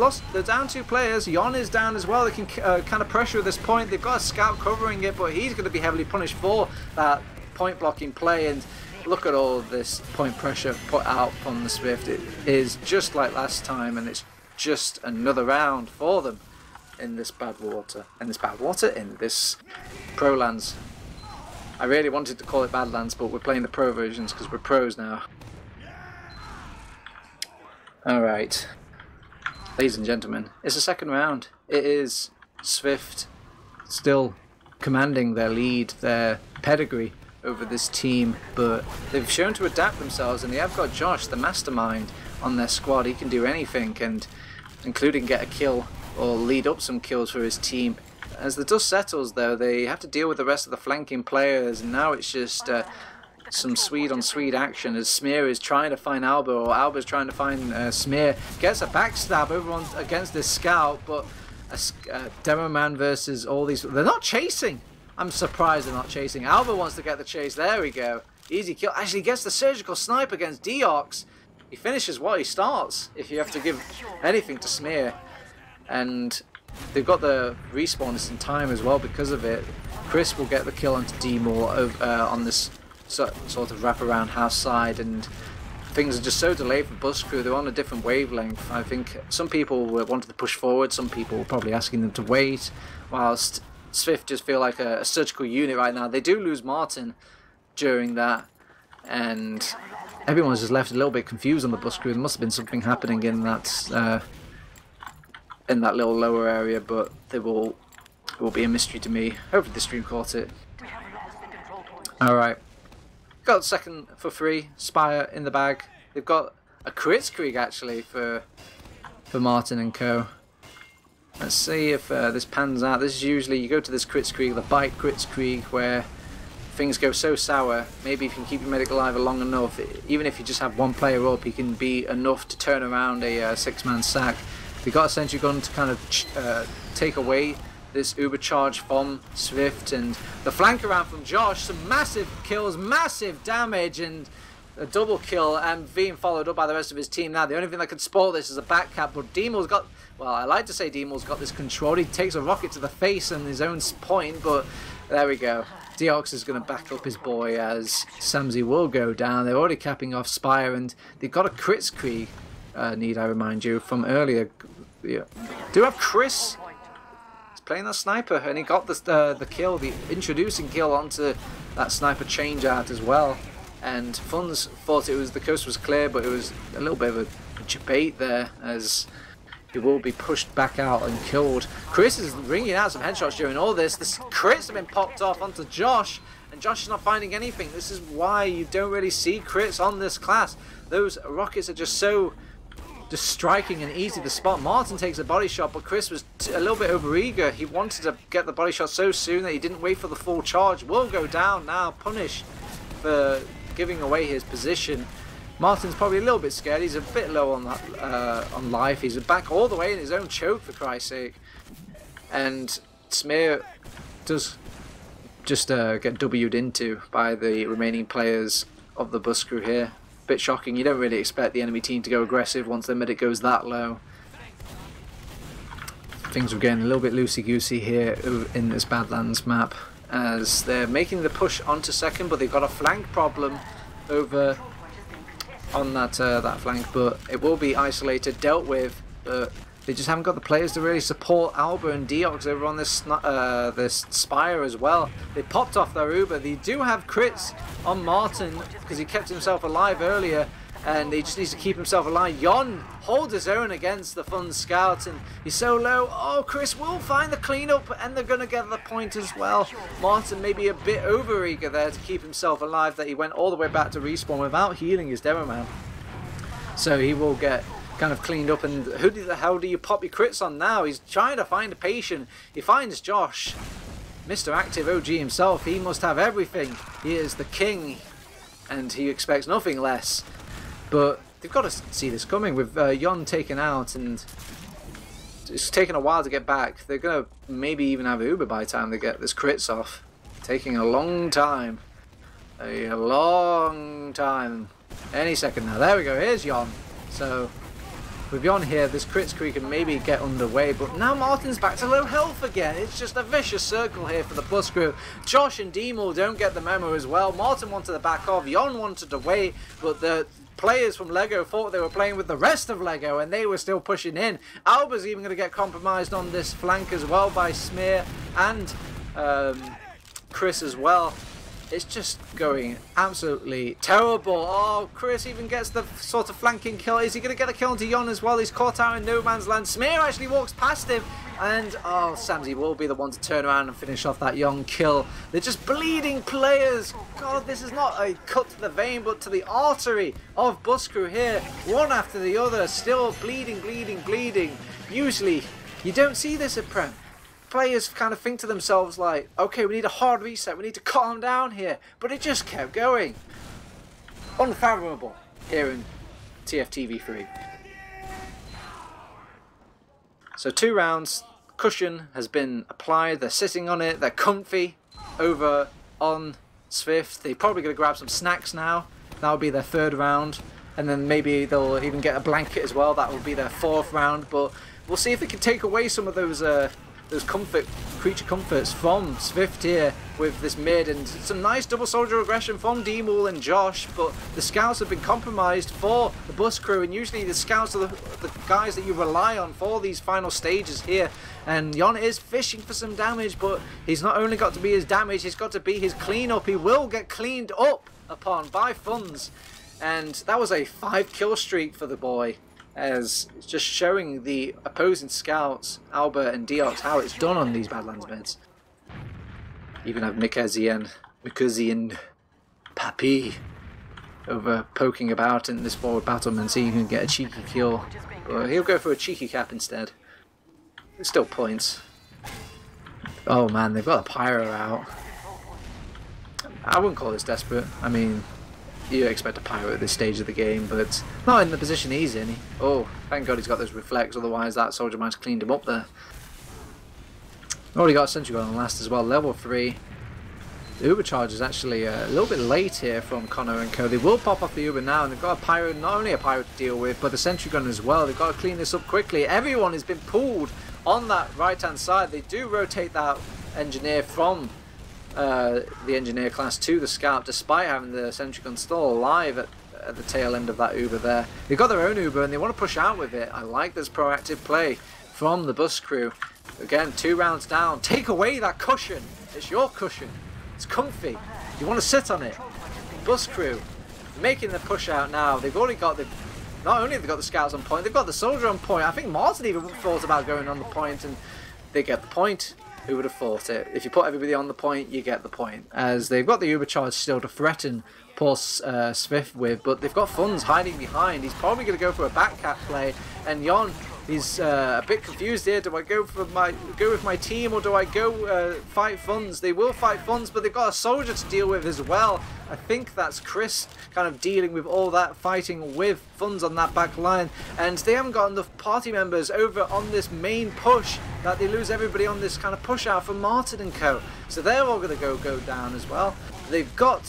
down 2 players. Yon is down as well. They can kind of pressure at this point. They've got a scout covering it, but he's going to be heavily punished for that point blocking play. And look at all of this point pressure put out from the Swift. It is just like last time, and it's just another round for them in this bad water. In this Pro Lands. I really wanted to call it Badlands, but we're playing the Pro versions because we're pros now. Alright, ladies and gentlemen, it's the second round. It is Swift still commanding their lead, their pedigree over this team, but they've shown to adapt themselves, and they have got Josh, the mastermind, on their squad. He can do anything, and including get a kill or lead up some kills for his team. As the dust settles though, they have to deal with the rest of the flanking players, and now it's just some Swede on Swede action as Smear is trying to find Alba, or Alba's trying to find Smear. Gets a backstab over on against this scout, but a Demo Man versus all these, they're not chasing. I'm surprised they're not chasing. Alba wants to get the chase. There we go. Easy kill. Actually gets the surgical snipe against Deox. He finishes what he starts, if you have to give anything to Smear. And they've got the respawn in time as well because of it. Chris will get the kill onto Demor on this sort of wraparound house side, and things are just so delayed for bus crew. They're on a different wavelength. I think some people wanted to push forward, some people were probably asking them to wait, whilst Swift just feel like a surgical unit right now. They do lose Martin during that, and everyone's just left a little bit confused on the bus crew. There must have been something happening in that little lower area, but it will be a mystery to me. Hopefully the stream caught it. Alright. Got second for free, Spire in the bag. They've got a Kritzkrieg actually for Martin and co. Let's see if this pans out. This is usually, you go to this Kritzkrieg, the bite Kritzkrieg, where things go so sour. Maybe if you can keep your medic alive long enough, even if you just have one player up, he can be enough to turn around a 6-man sack. They got a sentry gun to kind of take away this Uber charge from Swift, and the flank around from Josh, some massive kills, massive damage, and a double kill, and being followed up by the rest of his team. Now the only thing that could spoil this is a back cap, but Demor's got, well, I like to say Demor's got this control. He takes a rocket to the face on his own point, but there we go. Deox is going to back up his boy as Samzi will go down. They're already capping off Spire, and they've got a Kritzkrieg, need I remind you, from earlier. Yeah. Do have Chris playing that sniper, and he got the kill, the introducing kill onto that sniper changeout as well. And Funds thought the coast was clear, but it was a little bit of a debate there, as he will be pushed back out and killed. Chris is ringing out some headshots during all this. The crits have been popped off onto Josh, and Josh is not finding anything. This is why you don't really see crits on this class. Those rockets are just so striking and easy to spot. Martin takes a body shot, but Chris was a little bit overeager. He wanted to get the body shot so soon that he didn't wait for the full charge. Will go down now, punished for giving away his position. Martin's probably a little bit scared. He's a bit low on that, on life. He's back all the way in his own choke, for Christ's sake. And Smear does just get W'd into by the remaining players of the bus crew here. Bit shocking. You don't really expect the enemy team to go aggressive once their medic goes that low. Things are getting a little bit loosey-goosey here in this Badlands map, as they're making the push onto second, but they've got a flank problem over on that flank, but it will be isolated, dealt with, but they just haven't got the players to really support Alba and Deox over on this Spire as well. They popped off their Uber. They do have crits on Martin because he kept himself alive earlier, and he just needs to keep himself alive. Yon holds his own against the Fun Scout, and he's so low. Oh, Chris will find the cleanup, and they're going to get the point as well. Martin may be a bit overeager there to keep himself alive, that he went all the way back to respawn without healing his demo man. So he will get kind of cleaned up, and who the hell do you pop your crits on now? He's trying to find a patient. He finds Josh, Mr. Active OG himself. He must have everything. He is the king, and he expects nothing less. But they've got to see this coming with Yon taken out, and it's taken a while to get back. They're going to maybe even have Uber by the time they get this crits off. Taking a long time. A long time. Any second now. There we go. Here's Yon. So with Yon here, this crit streak can maybe get underway, but now Martin's back to low health again. It's just a vicious circle here for the bus crew. Josh and Demol don't get the memo as well. Martin wanted to back off, Yon wanted to wait, but the players from Lego thought they were playing with the rest of Lego, and they were still pushing in. Alba's even going to get compromised on this flank as well by Smear and Chris as well. It's just going absolutely terrible. Oh, Chris even gets the sort of flanking kill. Is he going to get a kill onto Yon as well? He's caught out in no man's land. Smear actually walks past him, and oh, Samsy will be the one to turn around and finish off that Yon kill. They're just bleeding players. God, this is not a cut to the vein, but to the artery of bus crew here. One after the other, still bleeding, bleeding, bleeding. Usually, you don't see this at Prem. Players kind of think to themselves like, okay, we need a hard reset, we need to calm down here, but it just kept going. Unfathomable here in TFTV3. So 2 rounds, cushion has been applied, they're sitting on it, they're comfy over on SVIFT. They're probably going to grab some snacks now. That'll be their 3rd round, and then maybe they'll even get a blanket as well. That will be their 4th round, but we'll see if they can take away some of those creature comforts from SVIFT here with this mid, and some nice double soldier aggression from Demol and Josh, but the scouts have been compromised for the bus crew, and usually the scouts are the guys that you rely on for these final stages here. And Yon is fishing for some damage, but he's not only got to be his damage, he's got to be his cleanup. He will get cleaned up upon by Funds, and that was a 5 kill streak for the boy, as it's just showing the opposing scouts, Alba and Deox, how it's done on these Badlands mids. Even have Mikazian Papi over poking about in this forward battlement, see if he can get a cheeky kill. But he'll go for a cheeky cap instead. It's still points. Oh man, they've got a pyro out. I wouldn't call this desperate. I mean, you expect a pyro at this stage of the game, but not in the position he's in. Oh, thank God he's got those reflex, otherwise that soldier might have cleaned him up there. Already got a sentry gun on last as well, level 3. The Uber charge is actually a little bit late here from Connor and co. They will pop off the Uber now, and they've got a pyro, not only a pyro to deal with, but the sentry gun as well. They've got to clean this up quickly. Everyone has been pulled on that right hand side. They do rotate that engineer from the engineer class to the scout, despite having the sentry gun still alive at the tail end of that Uber there. They've got their own Uber and they want to push out with it. I like this proactive play from the bus crew. Again, 2 rounds down. Take away that cushion. It's your cushion. It's comfy. You want to sit on it. Bus crew making the push out now. They've already got the... Not only have they got the scouts on point, they've got the soldier on point. I think Martin even thought about going on the point, and they get the point. Who would have thought it? If you put everybody on the point, you get the point. As they've got the Uber charge still to threaten poor SVIFT with, but they've got funds hiding behind. He's probably going to go for a backcat play, and Jon, he's a bit confused here. Do I go with my team, or do I go fight funds? They will fight funds, but they've got a soldier to deal with as well. I think that's Chris kind of dealing with all that fighting with funds on that back line, and they haven't got enough party members over on this main push that they lose everybody on this kind of push out from Martin and co. So they're all going to go down as well. They've got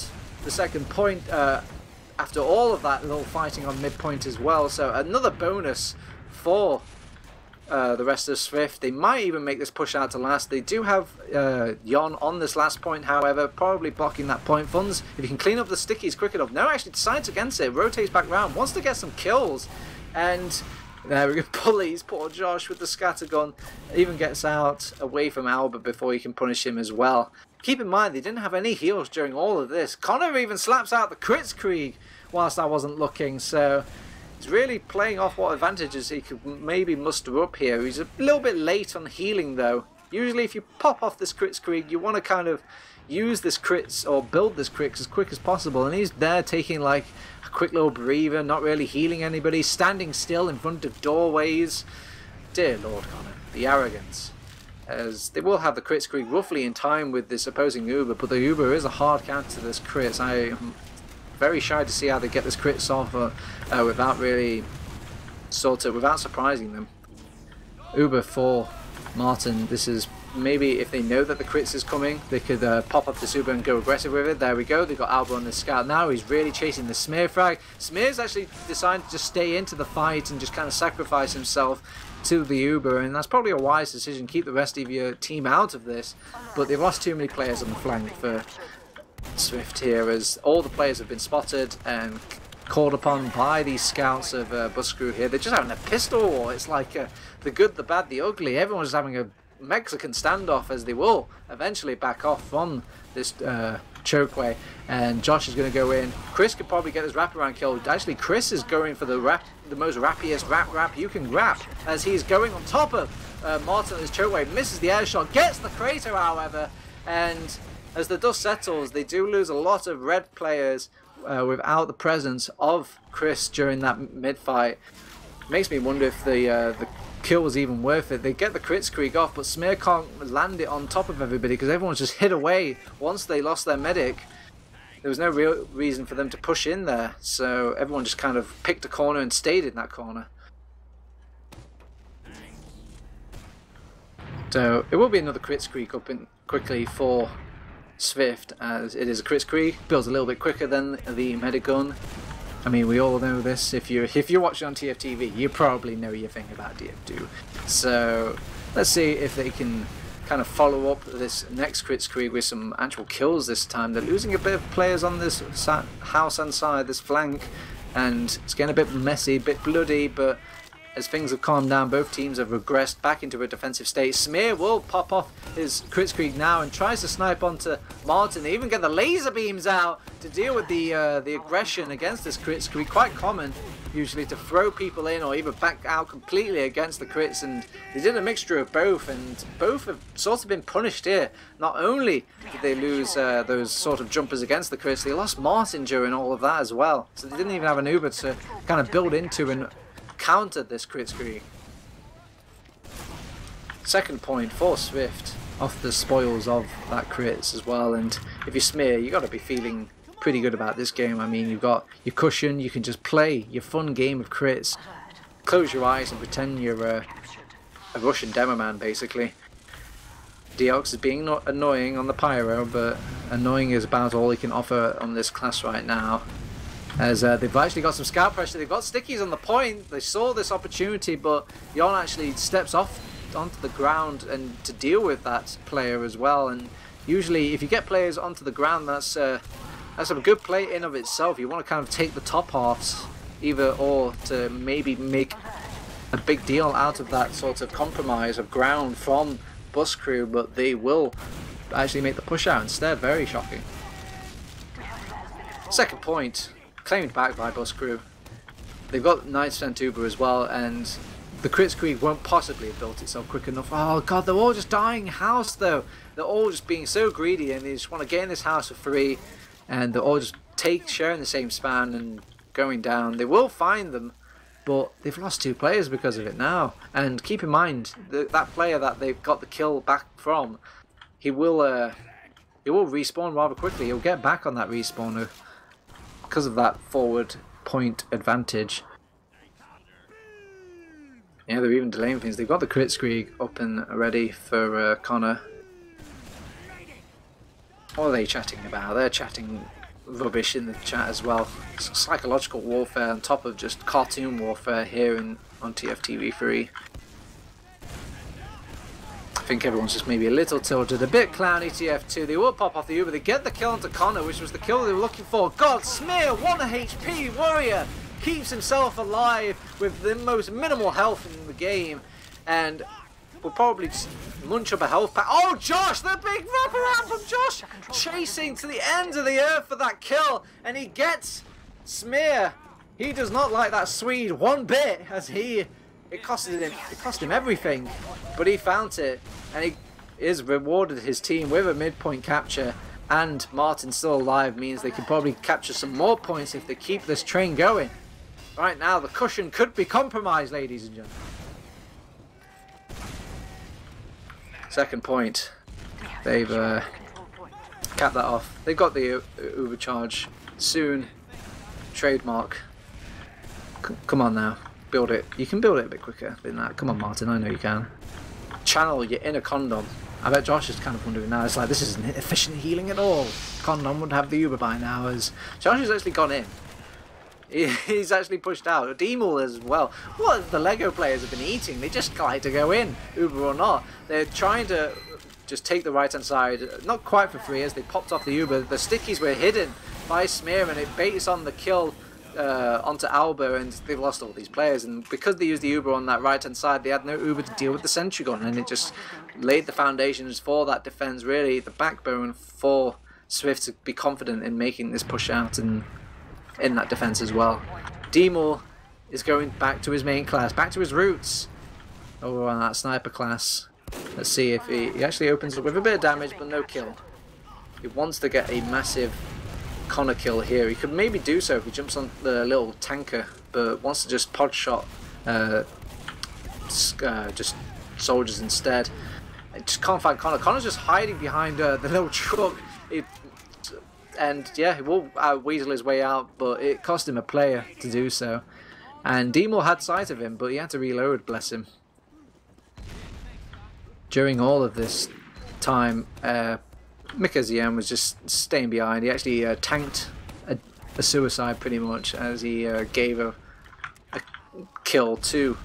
the second point after all of that little fighting on midpoint as well, so another bonus for the rest of SVIFT. They might even make this push out to last. They do have Jon on this last point, however, probably blocking that point. Funds, if you can clean up the stickies quick enough. No, actually decides against it, rotates back round, wants to get some kills, and there we go, bullies poor Josh with the scattergun, even gets out away from Albert before he can punish him as well. Keep in mind, they didn't have any heals during all of this. Connor even slaps out the Kritzkrieg whilst I wasn't looking, so he's really playing off what advantages he could maybe muster up here. He's a little bit late on healing though. Usually if you pop off this Kritzkrieg, you want to kind of use this crits or build this crits as quick as possible, and he's there taking like a quick little breather, not really healing anybody, standing still in front of doorways. Dear Lord Connor, the arrogance. As they will have the Kritzkrieg roughly in time with this opposing Uber, but the Uber is a hard counter to this crits. I am very shy to see how they get this crits off without really without surprising them. Uber for Martin, this is maybe if they know that the crits is coming, they could pop up this Uber and go aggressive with it. There we go, they've got Alba on the scout now. He's really chasing the Smear frag. Smear's actually decided to just stay into the fight and just kind of sacrifice himself to the Uber, and that's probably a wise decision. Keep the rest of your team out of this, but they've lost too many players on the flank for SVIFT here, as all the players have been spotted and called upon by these scouts of bus crew here. They're just having a pistol war. It's like the good, the bad, the ugly. Everyone's having a Mexican standoff, as they will eventually back off from this chokeway, and Josh is going to go in. Chris could probably get his wraparound kill. Actually, Chris is going for the most rappiest rap you can wrap, as he's going on top of Martin at his chokeway, misses the air shot, gets the crater however, and as the dust settles, they do lose a lot of red players without the presence of Chris during that mid-fight. Makes me wonder if the kill was even worth it. They get the Kritzkrieg off, but Smear can't land it on top of everybody because everyone's just hid away once they lost their medic. There was no real reason for them to push in there, so everyone just kind of picked a corner and stayed in that corner. So it will be another Kritzkrieg up in quickly for SVIFT, as it is a Kritzkrieg, builds a little bit quicker than the Medigun. I mean, we all know this. If you're watching on TFTV, you probably know your thing about DF2. So let's see if they can kind of follow up this next Kritzkrieg with some actual kills this time. They're losing a bit of players on this house and side, this flank, and it's getting a bit messy, a bit bloody, but as things have calmed down, both teams have regressed back into a defensive state. Smear will pop off his Kritzkrieg now and tries to snipe onto Martin. They even get the laser beams out to deal with the aggression against this Kritzkrieg. Quite common usually to throw people in or even back out completely against the crits, and they did a mixture of both, and both have sort of been punished here. Not only did they lose those sort of jumpers against the crits, they lost Martin during all of that as well. So they didn't even have an Uber to kind of build into and countered this Kritzkrieg. Second point for SVIFT off the spoils of that crits as well, and if you Smear, you got to be feeling pretty good about this game. I mean, you've got your cushion, you can just play your fun game of crits, close your eyes and pretend you're a Russian demo man basically. Deox is being not annoying on the pyro, but annoying is about all he can offer on this class right now. As they've actually got some scout pressure, they've got stickies on the point, they saw this opportunity, but Jon actually steps off onto the ground and to deal with that player as well. And usually if you get players onto the ground, that's a good play in of itself. You want to kind of take the top halves either or to maybe make a big deal out of that sort of compromise of ground from Bus Crew, but they will actually make the push out instead. Very shocking. Second point claimed back by Bus Crew. They've got 9% Uber as well, and the Kritzkrieg won't possibly have built itself quick enough. Oh god, they're all just dying house though. They're all just being so greedy, and they just want to get in this house for free, and they're all just sharing the same span and going down. They will find them, but they've lost 2 players because of it now. And keep in mind that player that they've got the kill back from, he will respawn rather quickly. He'll get back on that respawner because of that forward point advantage. Yeah, they're even delaying things. They've got the Kritzkrieg up and ready for Connor. What are they chatting about? They're chatting rubbish in the chat as well. It's psychological warfare on top of just cartoon warfare here on TFTV3. I think everyone's just maybe a little tilted, a bit clowny. TF2, they will pop off the Uber, they get the kill onto Connor, which was the kill they were looking for. God, Smear, 1 HP warrior, keeps himself alive with the most minimal health in the game, and will probably just munch up a health pack. Oh, Josh, the big wraparound from Josh, chasing to the end of the earth for that kill, and he gets Smear. He does not like that Swede one bit, as it cost him everything, but he found it, and he is rewarded his team with a midpoint capture, and Martin still alive means they can probably capture some more points if they keep this train going. Right now the cushion could be compromised, ladies and gentlemen. Second point, they've capped that off. They've got the Uber charge soon. Trademark. Come on now. Build it. You can build it a bit quicker than that. Come on, Martin. I know you can. Channel your inner condom. I bet Josh is kind of wondering now. It's like, this isn't efficient healing at all. Condom would have the Uber by now. As Josh has actually gone in. He's actually pushed out. Demul as well. What the Lego players have been eating? They just like to go in, Uber or not. They're trying to just take the right hand side. Not quite for free as they popped off the Uber. The stickies were hidden by Smear, and it baits on the kill onto Alba, and they've lost all these players, and because they used the Uber on that right hand side, they had no Uber to deal with the sentry gun, and it just laid the foundations for that defense, really the backbone for SVIFT to be confident in making this push out and in that defense as well. Demul is going back to his main class, back to his roots over on that sniper class. Let's see if he actually opens up with a bit of damage but no kill. He wants to get a massive Connor kill here. He could maybe do so if he jumps on the little tanker, but wants to just pod shot just soldiers instead. I just can't find Connor. Connor's just hiding behind the little truck, and yeah, he will weasel his way out, but it cost him a player to do so, and Demul had sight of him, but he had to reload, bless him. During all of this time, Mikazian was just staying behind. He actually tanked a suicide pretty much as he gave a kill to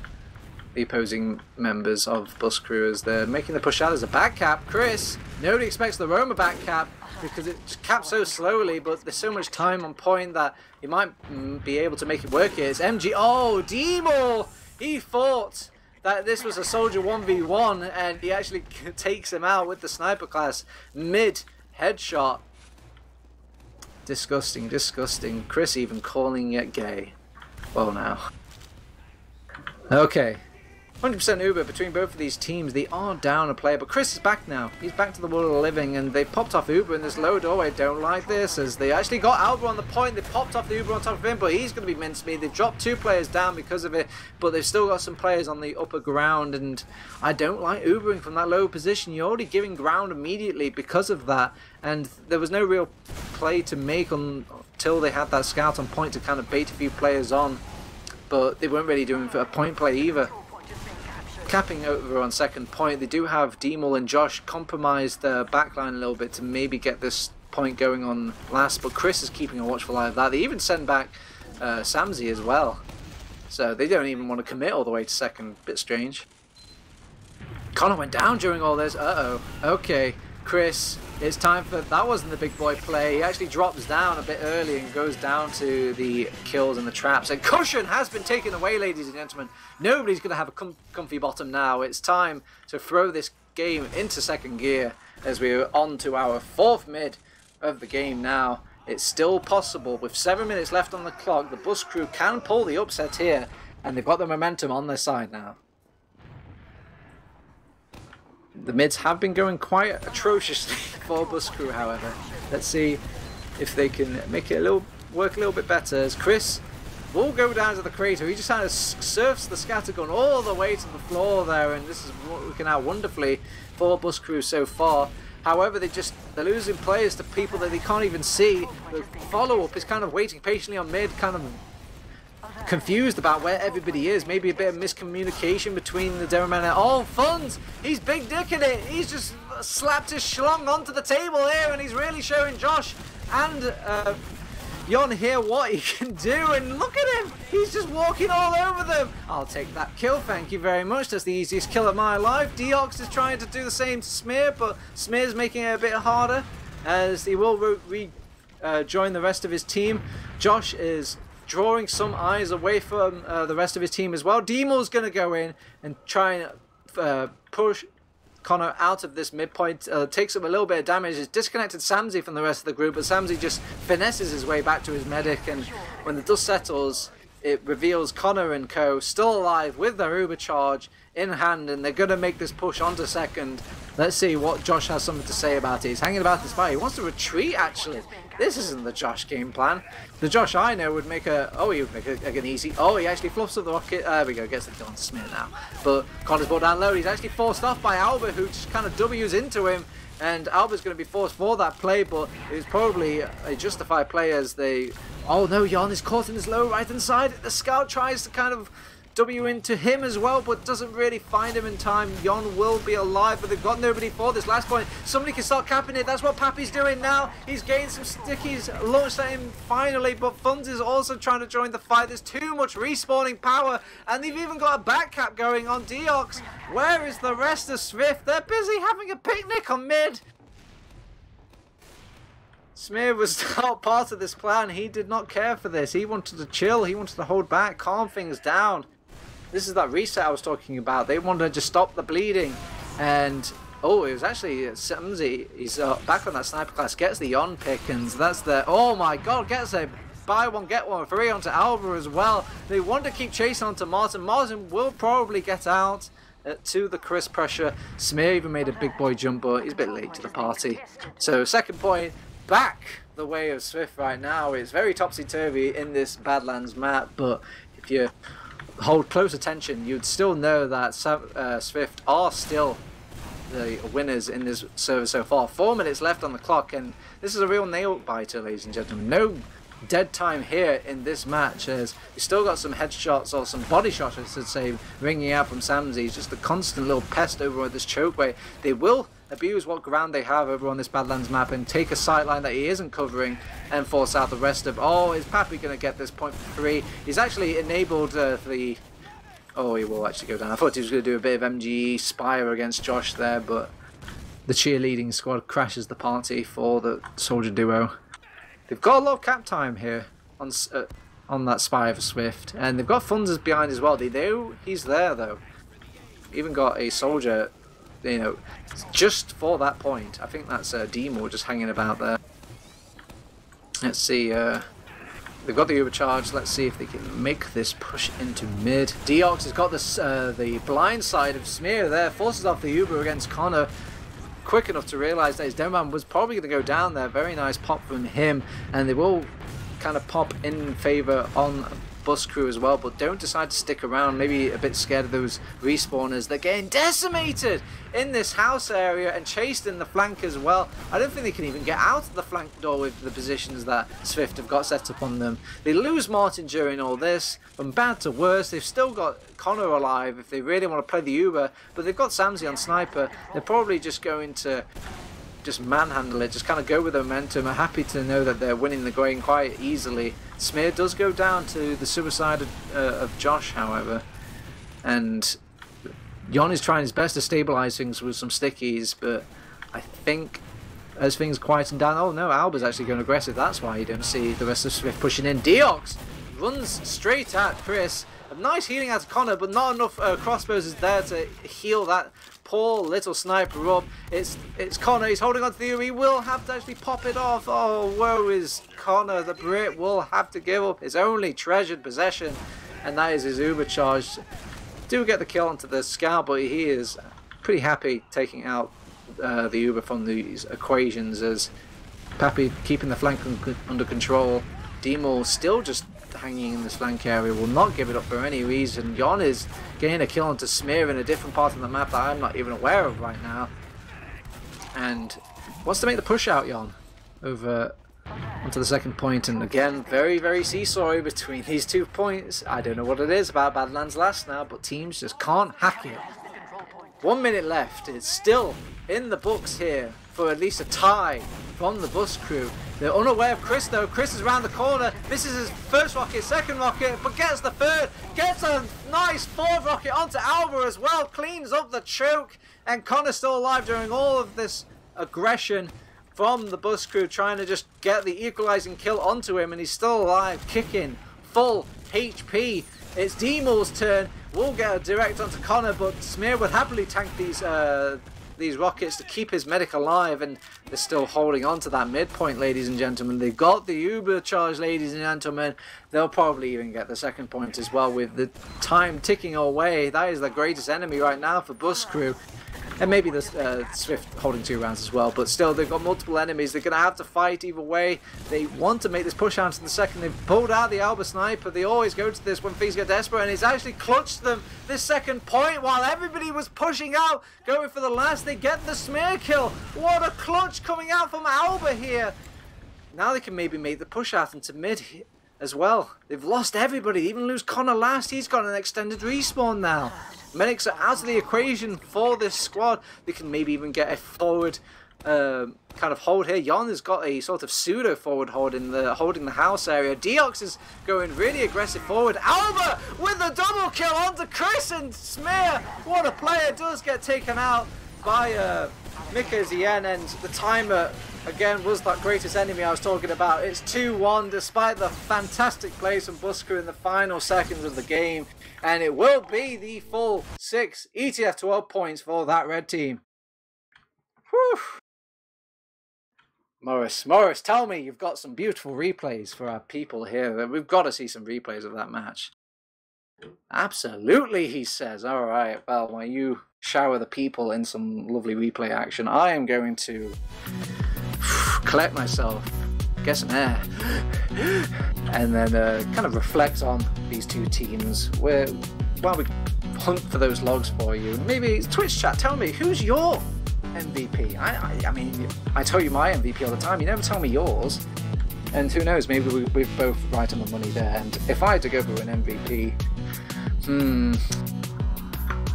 the opposing members of Bus Crew as they're making the push out. As a back cap, Chris, nobody expects the Roma back cap because it caps so slowly, but there's so much time on point that he might be able to make it work here. It's MG. Oh, Demul! He thought that this was a soldier 1v1, and he actually takes him out with the sniper class mid headshot. Disgusting, disgusting. Chris even calling it gay. Well now. Okay. 100% Uber between both of these teams. They are down a player, but Chris is back now. He's back to the world of the living, and they popped off Uber in this low doorway. Don't like this, as they actually got Alba on the point. They popped off the Uber on top of him, but he's going to be mincemeat. They've dropped 2 players down because of it, but they've still got some players on the upper ground, and I don't like Ubering from that low position. You're already giving ground immediately because of that, and there was no real play to make until they had that scout on point to kind of bait a few players on, but they weren't really doing a point play either. Capping over on second point, they do have Demul and Josh compromise their backline a little bit to maybe get this point going on last, but Chris is keeping a watchful eye of that. They even send back Samzi as well, so they don't even want to commit all the way to second. Bit strange. Connor went down during all this. Uh-oh. Okay. Chris, it's time for... That wasn't the big boy play. He actually drops down a bit early and goes down to the kills and the traps. And cushion has been taken away, ladies and gentlemen. Nobody's going to have a comfy bottom now. It's time to throw this game into second gear as we're on to our 4th mid of the game now. It's still possible. With 7 minutes left on the clock, the bus crew can pull the upset here. And they've got the momentum on their side now. The mids have been going quite atrociously for bus crew, however. Let's see if they can make it work a little bit better. As Chris will go down to the crater. He just kind of surfs the scattergun all the way to the floor there, and this is working out wonderfully for bus crew so far. However, they're losing players to people that they can't even see. The follow-up is kind of waiting patiently on mid, kind of confused about where everybody is. Maybe a bit of miscommunication between the demo man and... Oh, Funds! He's big dicking it! He's just slapped his schlong onto the table here, and he's really showing Josh and Jon here what he can do. And look at him! He's just walking all over them! I'll take that kill, thank you very much. That's the easiest kill of my life. Deox is trying to do the same to Smear, but Smear's making it a bit harder as he will join the rest of his team. Josh is drawing some eyes away from the rest of his team as well. Demo's going to go in and try and push Connor out of this midpoint. Takes him a little bit of damage. He's disconnected Samsey from the rest of the group, but Samsey just finesses his way back to his medic, and when the dust settles, it reveals Connor and co still alive with their Uber charge in hand, and they're going to make this push onto second. Let's see what Josh has something to say about it. He's hanging about this fire. He wants to retreat, actually. This isn't the Josh game plan. The Josh I know would make a... Oh, he would make an easy... Oh, he actually fluffs up the rocket. There we go. Gets the kill on Smear now. But Connor's brought down low. He's actually forced off by Albert, who just kind of W's into him. And Albert's going to be forced for that play, but it was probably a justified play as they... Oh, no, Jon is caught in his low right-hand side. The scout tries to kind of W into him as well, but doesn't really find him in time. Jon will be alive, but they've got nobody for this last point. Somebody can start capping it. That's what Pappy's doing now. He's gained some stickies, launched at him finally, but Funds is also trying to join the fight. There's too much respawning power, and they've even got a back cap going on Deox. Where is the rest of SVIFT? They're busy having a picnic on mid. Smear was not part of this plan. He did not care for this. He wanted to chill. He wanted to hold back, calm things down. This is that reset I was talking about. They wanted to stop the bleeding. And, oh, it was actually Samsey. He's back on that sniper class. Gets the Jon pick, and that's the... Oh, my God. Gets a buy one, get one free onto Alba as well. They want to keep chasing onto Martin. Martin will probably get out to the Chris pressure. Smear even made a big boy jump, but he's a bit late to the party. So, second point, back the way of SVIFT right now. It's very topsy-turvy in this Badlands map, but if you hold close attention, you'd still know that SVIFT are still the winners in this server so far. 4 minutes left on the clock, and this is a real nail-biter, ladies and gentlemen. No dead time here in this match, as we still got some headshots, or some body shots I should say, ringing out from Samsey. He's just a constant little pest over at this chokeway. They will abuse what ground they have over on this Badlands map and take a sightline that he isn't covering and force out the rest of... Oh, is Pappy going to get this point for 3? He's actually enabled the... Oh, he will actually go down. I thought he was going to do a bit of MGE Spire against Josh there, but the cheerleading squad crashes the party for the soldier duo. They've got a lot of cap time here on that Spire for SVIFT, and they've got Funds behind as well. They know he's there, though. Even got a soldier, you know, just for that point. I think that's Demo just hanging about there. Let's see, they've got the overcharge. Let's see if they can make this push into mid. Deox has got this, the blind side of Smear there, forces off the Uber against Connor. Quick enough to realise that his Demoman was probably going to go down there. Very nice pop from him, and they will kind of pop in favour on bus crew as well, but don't decide to stick around. Maybe a bit scared of those respawners. They're getting decimated in this house area and chased in the flank as well. I don't think they can even get out of the flank door with the positions that SVIFT have got set up on them. They lose Martin during all this. From bad to worse, they've still got Connor alive if they really want to play the Uber, but they've got Samsey on sniper. They're probably just going to just manhandle it, just kind of go with the momentum. I'm happy to know that they're winning the game quite easily. Smear does go down to the suicide of Josh, however, and Jon is trying his best to stabilise things with some stickies, but I think as things quieten down. Oh no, Alba's actually going aggressive. That's why you don't see the rest of Swift pushing in. Deox runs straight at Chris. A nice healing out of Connor, but not enough crossbows is there to heal that poor little sniper up. It's Connor. He's holding on to the Uber. He will have to actually pop it off. Oh, woe is Connor. The Brit will have to give up his only treasured possession, and that is his Uber charge. Do get the kill onto the Scout, but he is pretty happy taking out the Uber from these equations, as Pappy keeping the flank under control. Demo still just hanging in this flank area, will not give it up for any reason. Jon is getting a kill onto Smear in a different part of the map that I'm not even aware of right now, and wants to make the push out, Jon, over onto the second point. And again, very, very seesaw between these 2 points. I don't know what it is about Badlands Last now, but teams just can't hack it. 1 minute left. It's still in the books here for at least a tie from the bus crew. They're unaware of Chris though. Chris is around the corner. Misses his first rocket, second rocket, but gets the third. Gets a nice fourth rocket onto Alba as well. Cleans up the choke. And Connor's still alive during all of this aggression from the bus crew, trying to just get the equalizing kill onto him, and he's still alive, kicking full HP. It's Demo's turn. We'll get a direct onto Connor, but Smear would happily tank these rockets to keep his medic alive, and they're still holding on to that midpoint, ladies and gentlemen. They've got the Uber charge, ladies and gentlemen. They'll probably even get the second point as well with the time ticking away. That is the greatest enemy right now for bus crew. And maybe the Swift holding 2 rounds as well, but still they've got multiple enemies. They're going to have to fight either way. They want to make this push out in the second. They've pulled out the Alba sniper. They always go to this when things get desperate, and it's actually clutched them this second point while everybody was pushing out, going for the last. They get the Smear kill. What a clutch coming out from Alba here. Now they can maybe make the push out into mid as well. They've lost everybody. They even lose Connor last. He's got an extended respawn now. Medics are out of the equation for this squad. They can maybe even get a forward kind of hold here. Jon has got a sort of pseudo forward hold in the holding the house area. Deox is going really aggressive forward. Alba with the double kill onto Chris, and Smear, what a player, does get taken out by Mika Zien, and the timer again was that greatest enemy I was talking about. It's 2-1 despite the fantastic plays from bus crew in the final seconds of the game, and it will be the full 6 ETF2L points for that red team. Whew. Morris, tell me you've got some beautiful replays for our people here. We've got to see some replays of that match. Absolutely, he says. All right, well, while you shower the people in some lovely replay action, I am going to collect myself, get some air, and then kind of reflect on these 2 teams while we hunt for those logs for you. Maybe Twitch chat, tell me, who's your MVP? I mean, I tell you my MVP all the time. You never tell me yours. And who knows, maybe we're both right on the money there. And if I had to go for an MVP,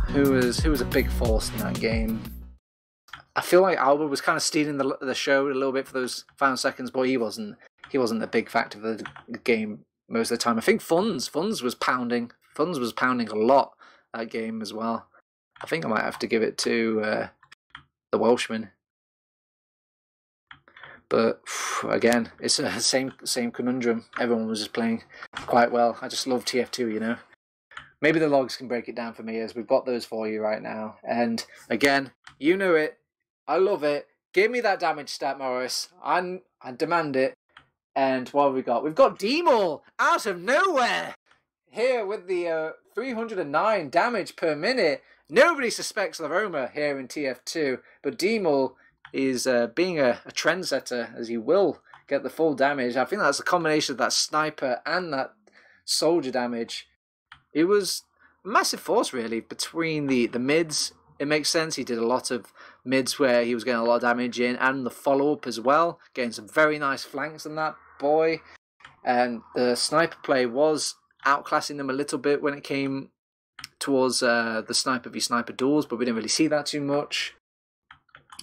who was a big force in that game? I feel like Alba was kind of stealing the show a little bit for those final seconds, but he wasn't a big factor for the game most of the time. I think Funds was pounding a lot that game as well. I think I might have to give it to the Welshman. But again, it's a same conundrum. Everyone was just playing quite well. I just love TF2, you know. Maybe the logs can break it down for me, as we've got those for you right now. And again, you know it. I love it. Give me that damage stat, Morris. I demand it. And what have we got? We've got Demol out of nowhere here with the 309 damage per minute. Nobody suspects Laroma here in TF2, but Demol is being a trendsetter, as he will get the full damage. I think that's a combination of that sniper and that soldier damage. It was a massive force, really, between the mids. It makes sense. He did a lot of mids where he was getting a lot of damage in, and the follow-up as well, getting some very nice flanks on that boy. And the sniper play was outclassing them a little bit when it came towards the sniper v sniper duels, but we didn't really see that too much.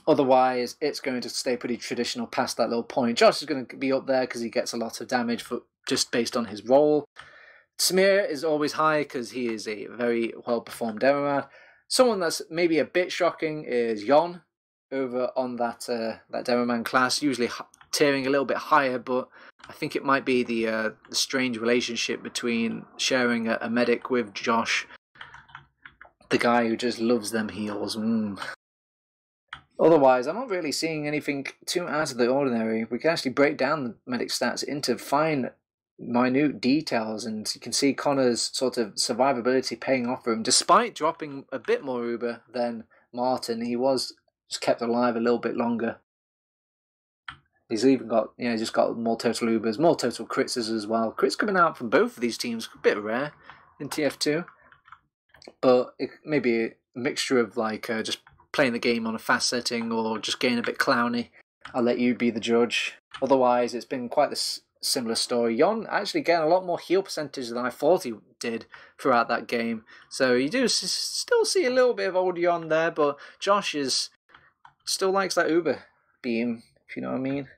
Otherwise, it's going to stay pretty traditional past that little point. Josh is going to be up there because he gets a lot of damage for just based on his role. Smear is always high because he is a very well-performed Demoman. Someone that's maybe a bit shocking is Jon. over on that that Demoman class, usually tiering a little bit higher, but I think it might be the strange relationship between sharing a medic with Josh, the guy who just loves them heals. Otherwise, I'm not really seeing anything too out of the ordinary. We can actually break down the medic stats into fine, minute details, and you can see Connor's sort of survivability paying off for him. Despite dropping a bit more Uber than Martin, he was just kept alive a little bit longer. He's even got, just got more total Ubers, more total crits as well. Crits coming out from both of these teams, a bit rare in TF2. But it may be a mixture of like just playing the game on a fast setting or just getting a bit clowny. I'll let you be the judge. Otherwise, it's been quite a similar story. Yon actually getting a lot more heal percentage than I thought he did throughout that game. So you do still see a little bit of old Yon there, but Josh still likes that Uber beam, if you know what I mean.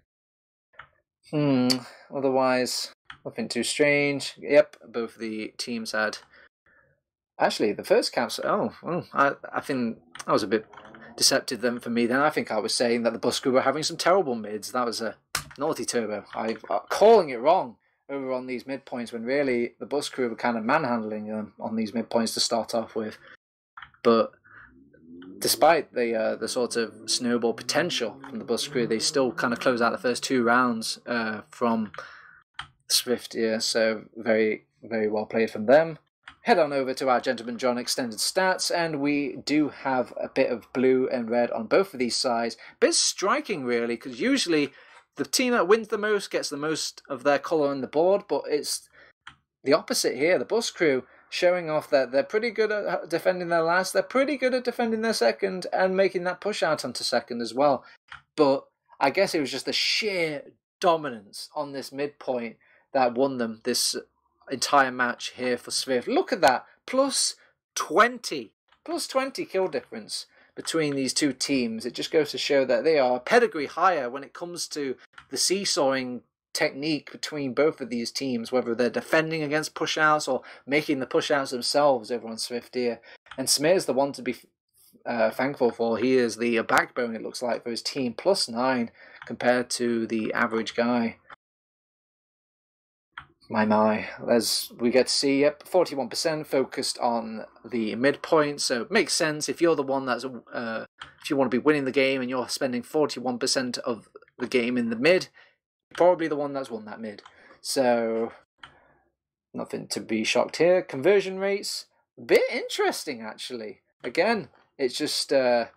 Otherwise, nothing too strange. Yep, both of the teams had... Actually, the first caps... I think that was a bit deceptive then for me. Then I think I was saying that the bus crew were having some terrible mids. That was a naughty Turbo. I'm calling it wrong over on these midpoints when really the bus crew were kind of manhandling them on these midpoints to start off with. But despite the sort of snowball potential from the bus crew, they still kind of close out the first 2 rounds from SVIFT here. So very, very well played from them. Head on over to our Gentleman John extended stats, and we do have a bit of blue and red on both of these sides. Bit striking, really, because usually the team that wins the most gets the most of their colour on the board, but it's the opposite here. The bus crew showing off that they're pretty good at defending their last, they're pretty good at defending their second, and making that push out onto second as well. But I guess it was just the sheer dominance on this midpoint that won them this entire match here for SVIFT. Look at that, plus 20 kill difference between these two teams. It just goes to show that they are a pedigree higher when it comes to the seesawing technique between both of these teams, whether they're defending against push-outs or making the push-outs themselves over on SVIFT here. And Smear's the one to be thankful for. He is the backbone, it looks like, for his team, plus 9 compared to the average guy. My, as we get to see, yep, 41% focused on the midpoint, so it makes sense. If you're the one that's, if you want to be winning the game and you're spending 41% of the game in the mid, you're probably the one that's won that mid. So, nothing to be shocked here. Conversion rates, a bit interesting actually. Again, it's just the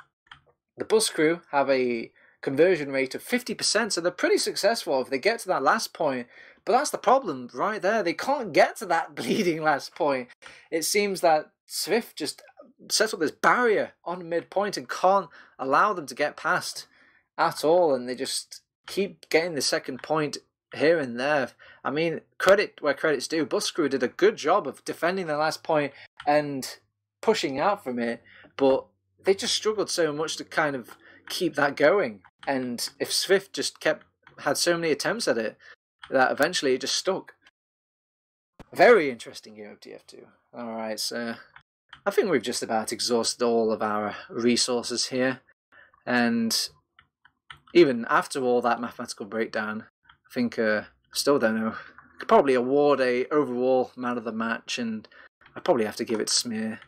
bus crew have a conversion rate of 50%, so they're pretty successful if they get to that last point. But that's the problem right there. They can't get to that bleeding last point. It seems that SVIFT just sets up this barrier on midpoint and can't allow them to get past at all. And they just keep getting the second point here and there. I mean, credit where credit's due. Bus Crew did a good job of defending the last point and pushing out from it. But they just struggled so much to kind of keep that going. And if SVIFT just had so many attempts at it, that eventually it just stuck. Very interesting game of TF2. Alright, so I think we've just about exhausted all of our resources here. And even after all that mathematical breakdown, I think, still don't know. Could probably award a overall man of the match, and I'd probably have to give it to Smear.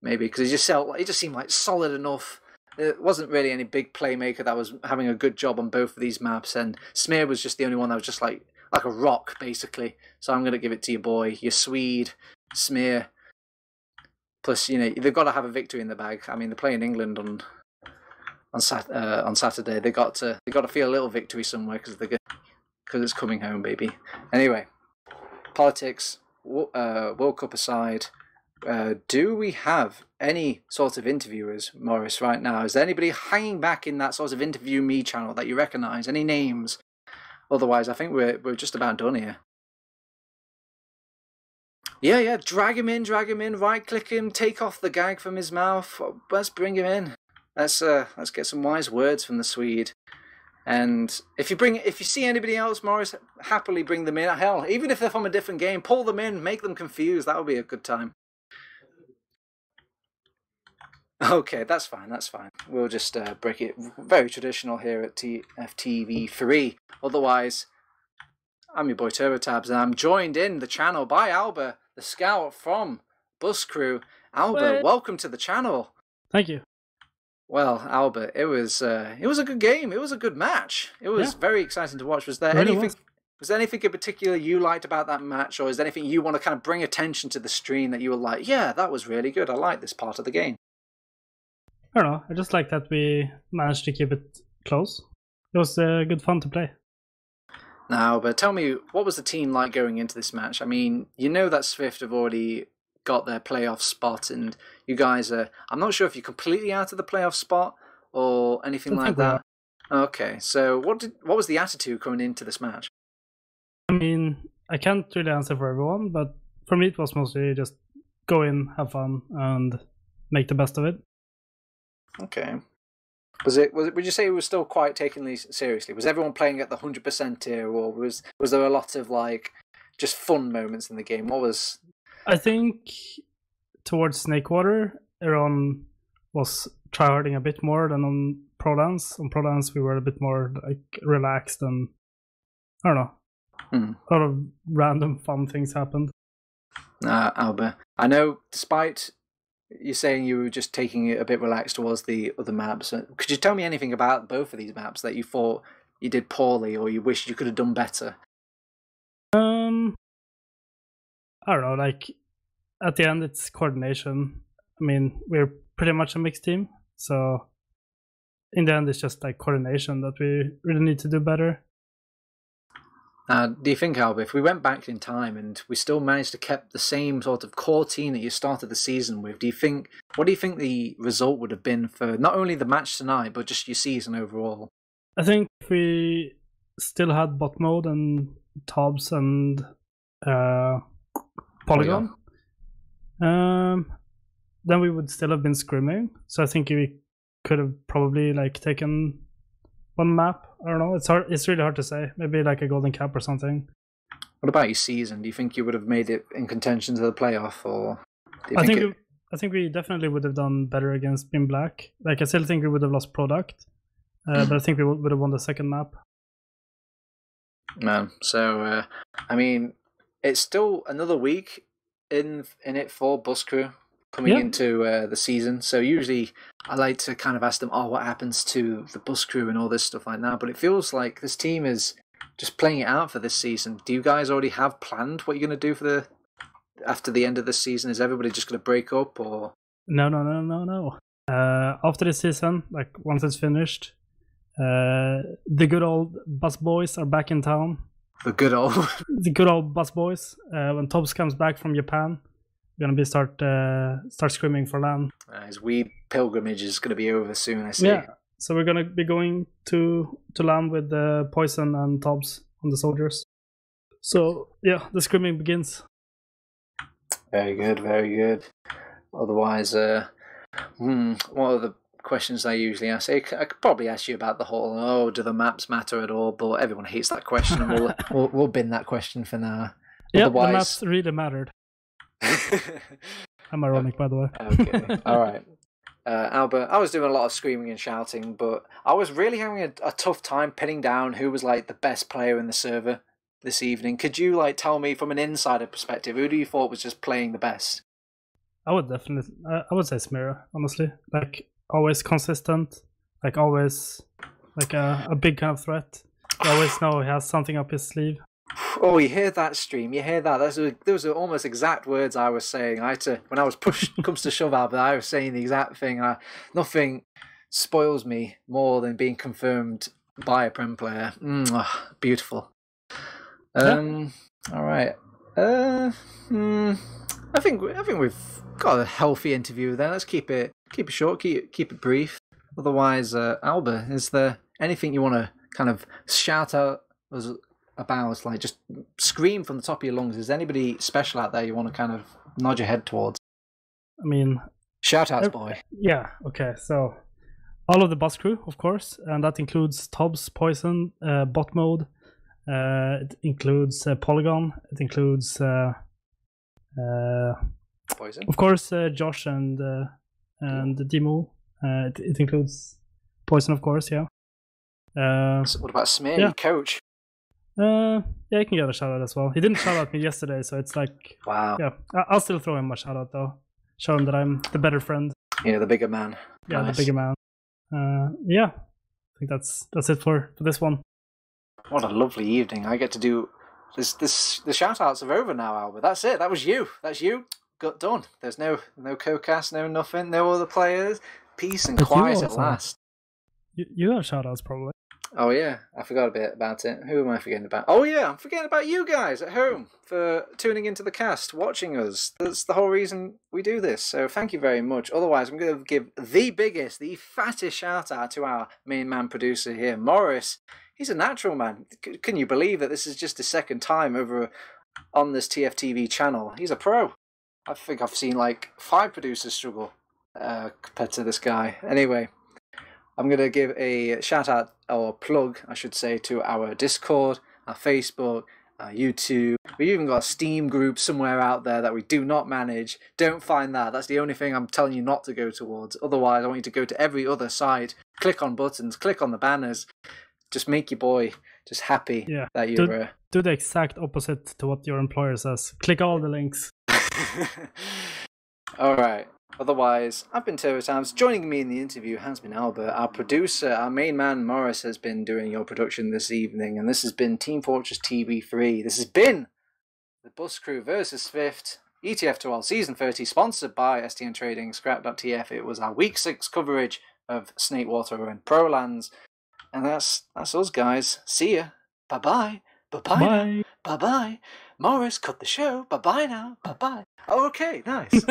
Maybe, because he just seemed like solid enough. There wasn't really any big playmaker that was having a good job on both of these maps, and Smear was just the only one that was just like a rock, basically. So I'm going to give it to your boy, your Swede, Smear. Plus, you know, they've got to have a victory in the bag. I mean, they're playing England on Saturday. They got to feel a little victory somewhere because it's coming home, baby. Anyway, politics, World Cup aside, do we have any sort of interviewers, Morris, right now? Is there anybody hanging back in that sort of interview me channel that you recognise? Any names? Otherwise, I think we're just about done here. Yeah, drag him in, right-click him, take off the gag from his mouth. Let's bring him in. Let's get some wise words from the Swede. And if you see anybody else, Morris, happily bring them in. Hell, even if they're from a different game, pull them in, make them confused. That would be a good time. Okay, that's fine. That's fine. We'll just break it. Very traditional here at TFTV3. Otherwise, I'm your boy TurboTabs, and I'm joined in the channel by Alba, the scout from Bus Crew. Alba, welcome to the channel. Thank you. Well, Alba, it was a good game. It was a good match. It was very exciting to watch. Was there anything? Was there anything in particular you liked about that match, or is there anything you want to kind of bring attention to the stream that you were like, yeah, that was really good. I like this part of the game. I don't know. I just like that we managed to keep it close. It was good fun to play. Now, but tell me, what was the team like going into this match? I mean, you know that SVIFT have already got their playoff spot, and you guys are... I'm not sure if you're completely out of the playoff spot or anything like that. Okay, so what was the attitude coming into this match? I mean, I can't really answer for everyone, but for me it was mostly just go in, have fun, and make the best of it. Okay. Was it? Would you say it was still quite taken seriously? Was everyone playing at the 100% here, or was there a lot of like just fun moments in the game? What was? I think towards Snakewater, everyone was tryharding a bit more than on Pro Dance. On Pro Dance, we were a bit more like relaxed, and I don't know. A lot of random fun things happened. Alba, I know. Despite you saying you were just taking it a bit relaxed towards the other maps, could you tell me anything about both of these maps that you thought you did poorly or you wished you could have done better? I don't know, like at the end it's coordination. I mean, we're pretty much a mixed team, so in the end it's just like coordination that we really need to do better. Do you think, Alba, if we went back in time and we still managed to keep the same sort of core team that you started the season with, what do you think the result would have been for not only the match tonight, but just your season overall? I think if we still had bot mode and Tabs and Polygon, then we would still have been scrimming. So I think we could have probably like taken one map. I don't know. It's really hard to say. Maybe like a golden cap or something. What about your season? Do you think you would have made it in contention to the playoff, or? I think we definitely would have done better against Beam Black. Like I still think we would have lost product, but I think we would have won the second map. Man, so I mean, it's still another week in it for Bus Crew coming into the season. So usually I like to kind of ask them, what happens to the Bus Crew and all this stuff like that. But it feels like this team is just playing it out for this season. Do you guys already have planned what you're going to do after the end of this season? Is everybody just going to break up, or? No. After this season, like once it's finished, the good old bus boys are back in town. The good old bus boys. When Tobbs comes back from Japan, we're gonna be start screaming for LAN. His weed pilgrimage is gonna be over soon, I see. Yeah, so we're gonna be going to LAN with Poison and Tobbs on the soldiers. So yeah, the screaming begins. Very good, very good. Otherwise, what are the questions I usually ask? I could probably ask you about the whole, do the maps matter at all? But everyone hates that question, and we'll bin that question for now. Yeah, the maps really mattered. I'm ironic, by the way. Okay, all right. Albert, I was doing a lot of screaming and shouting, but I was really having a tough time pinning down who was like the best player in the server this evening. Could you like tell me from an insider perspective, who do you thought was just playing the best? I would definitely, I would say Smira, honestly. Like always consistent, like always like a big kind of threat. You always know he has something up his sleeve. Oh, you hear that, stream? You hear that? Those are almost exact words I was saying. When I was pushed comes to shove out, but I was saying the exact thing. Nothing spoils me more than being confirmed by a Prem player. Beautiful. All right. I think we've got a healthy interview there. Let's keep it short, keep it brief. Otherwise, Alba, is there anything you want to kind of shout out about, like just scream from the top of your lungs? Is there anybody special out there you want to kind of nod your head towards? I mean, shout outs, boy. Yeah, okay. So all of the bus crew, of course, and that includes Tobbs, Poison, bot mode. It includes Polygon. It includes Poison. Of course, Josh and and the demo. It includes Poison, of course, yeah. So what about Smear, yeah. your coach? Yeah, he can get a shout out as well. He didn't shout out me yesterday, so it's like, wow. Yeah, I'll still throw him a shout out though. Show him that I'm the better friend. Yeah, the bigger man. Yeah, nice. The bigger man. Yeah, I think that's it for this one. What a lovely evening! I get to do this. The shout outs are over now, Albert. That's it. That was you. That's you. Got done. There's no co-cast, no nothing, no other players. Peace and quiet at last. You have shout outs probably. Oh yeah, I forgot a bit about it. Who am I forgetting about? Oh yeah, I'm forgetting about you guys at home for tuning into the cast, watching us. That's the whole reason we do this. So thank you very much. Otherwise, I'm going to give the biggest, the fattest shout out to our main man producer here, Morris. He's a natural, man. Can you believe that this is just his second time over on this TFTV channel? He's a pro. I think I've seen like 5 producers struggle compared to this guy. Anyway, I'm going to give a shout out, or plug, I should say, to our Discord, our Facebook, our YouTube. We've even got a Steam group somewhere out there that we do not manage. Don't find that. That's the only thing I'm telling you not to go towards. Otherwise, I want you to go to every other site, click on buttons, click on the banners. Just make your boy just happy that you're... Do the exact opposite to what your employer says. Click all the links. Alright. Otherwise, I've been TurboTabs. Joining me in the interview has been Albert. Our producer, our main man, Morris, has been doing your production this evening. And this has been Team Fortress TV 3. This has been the Bus Crew versus SVIFT ETF2L Season 30, sponsored by STN Trading, Scrap.tf. It was our Week 6 coverage of Snakewater and Prolands. And that's us, guys. See ya. Bye-bye. Bye-bye. Bye. Bye-bye. Morris, cut the show. Bye-bye now. Bye-bye. Okay, nice.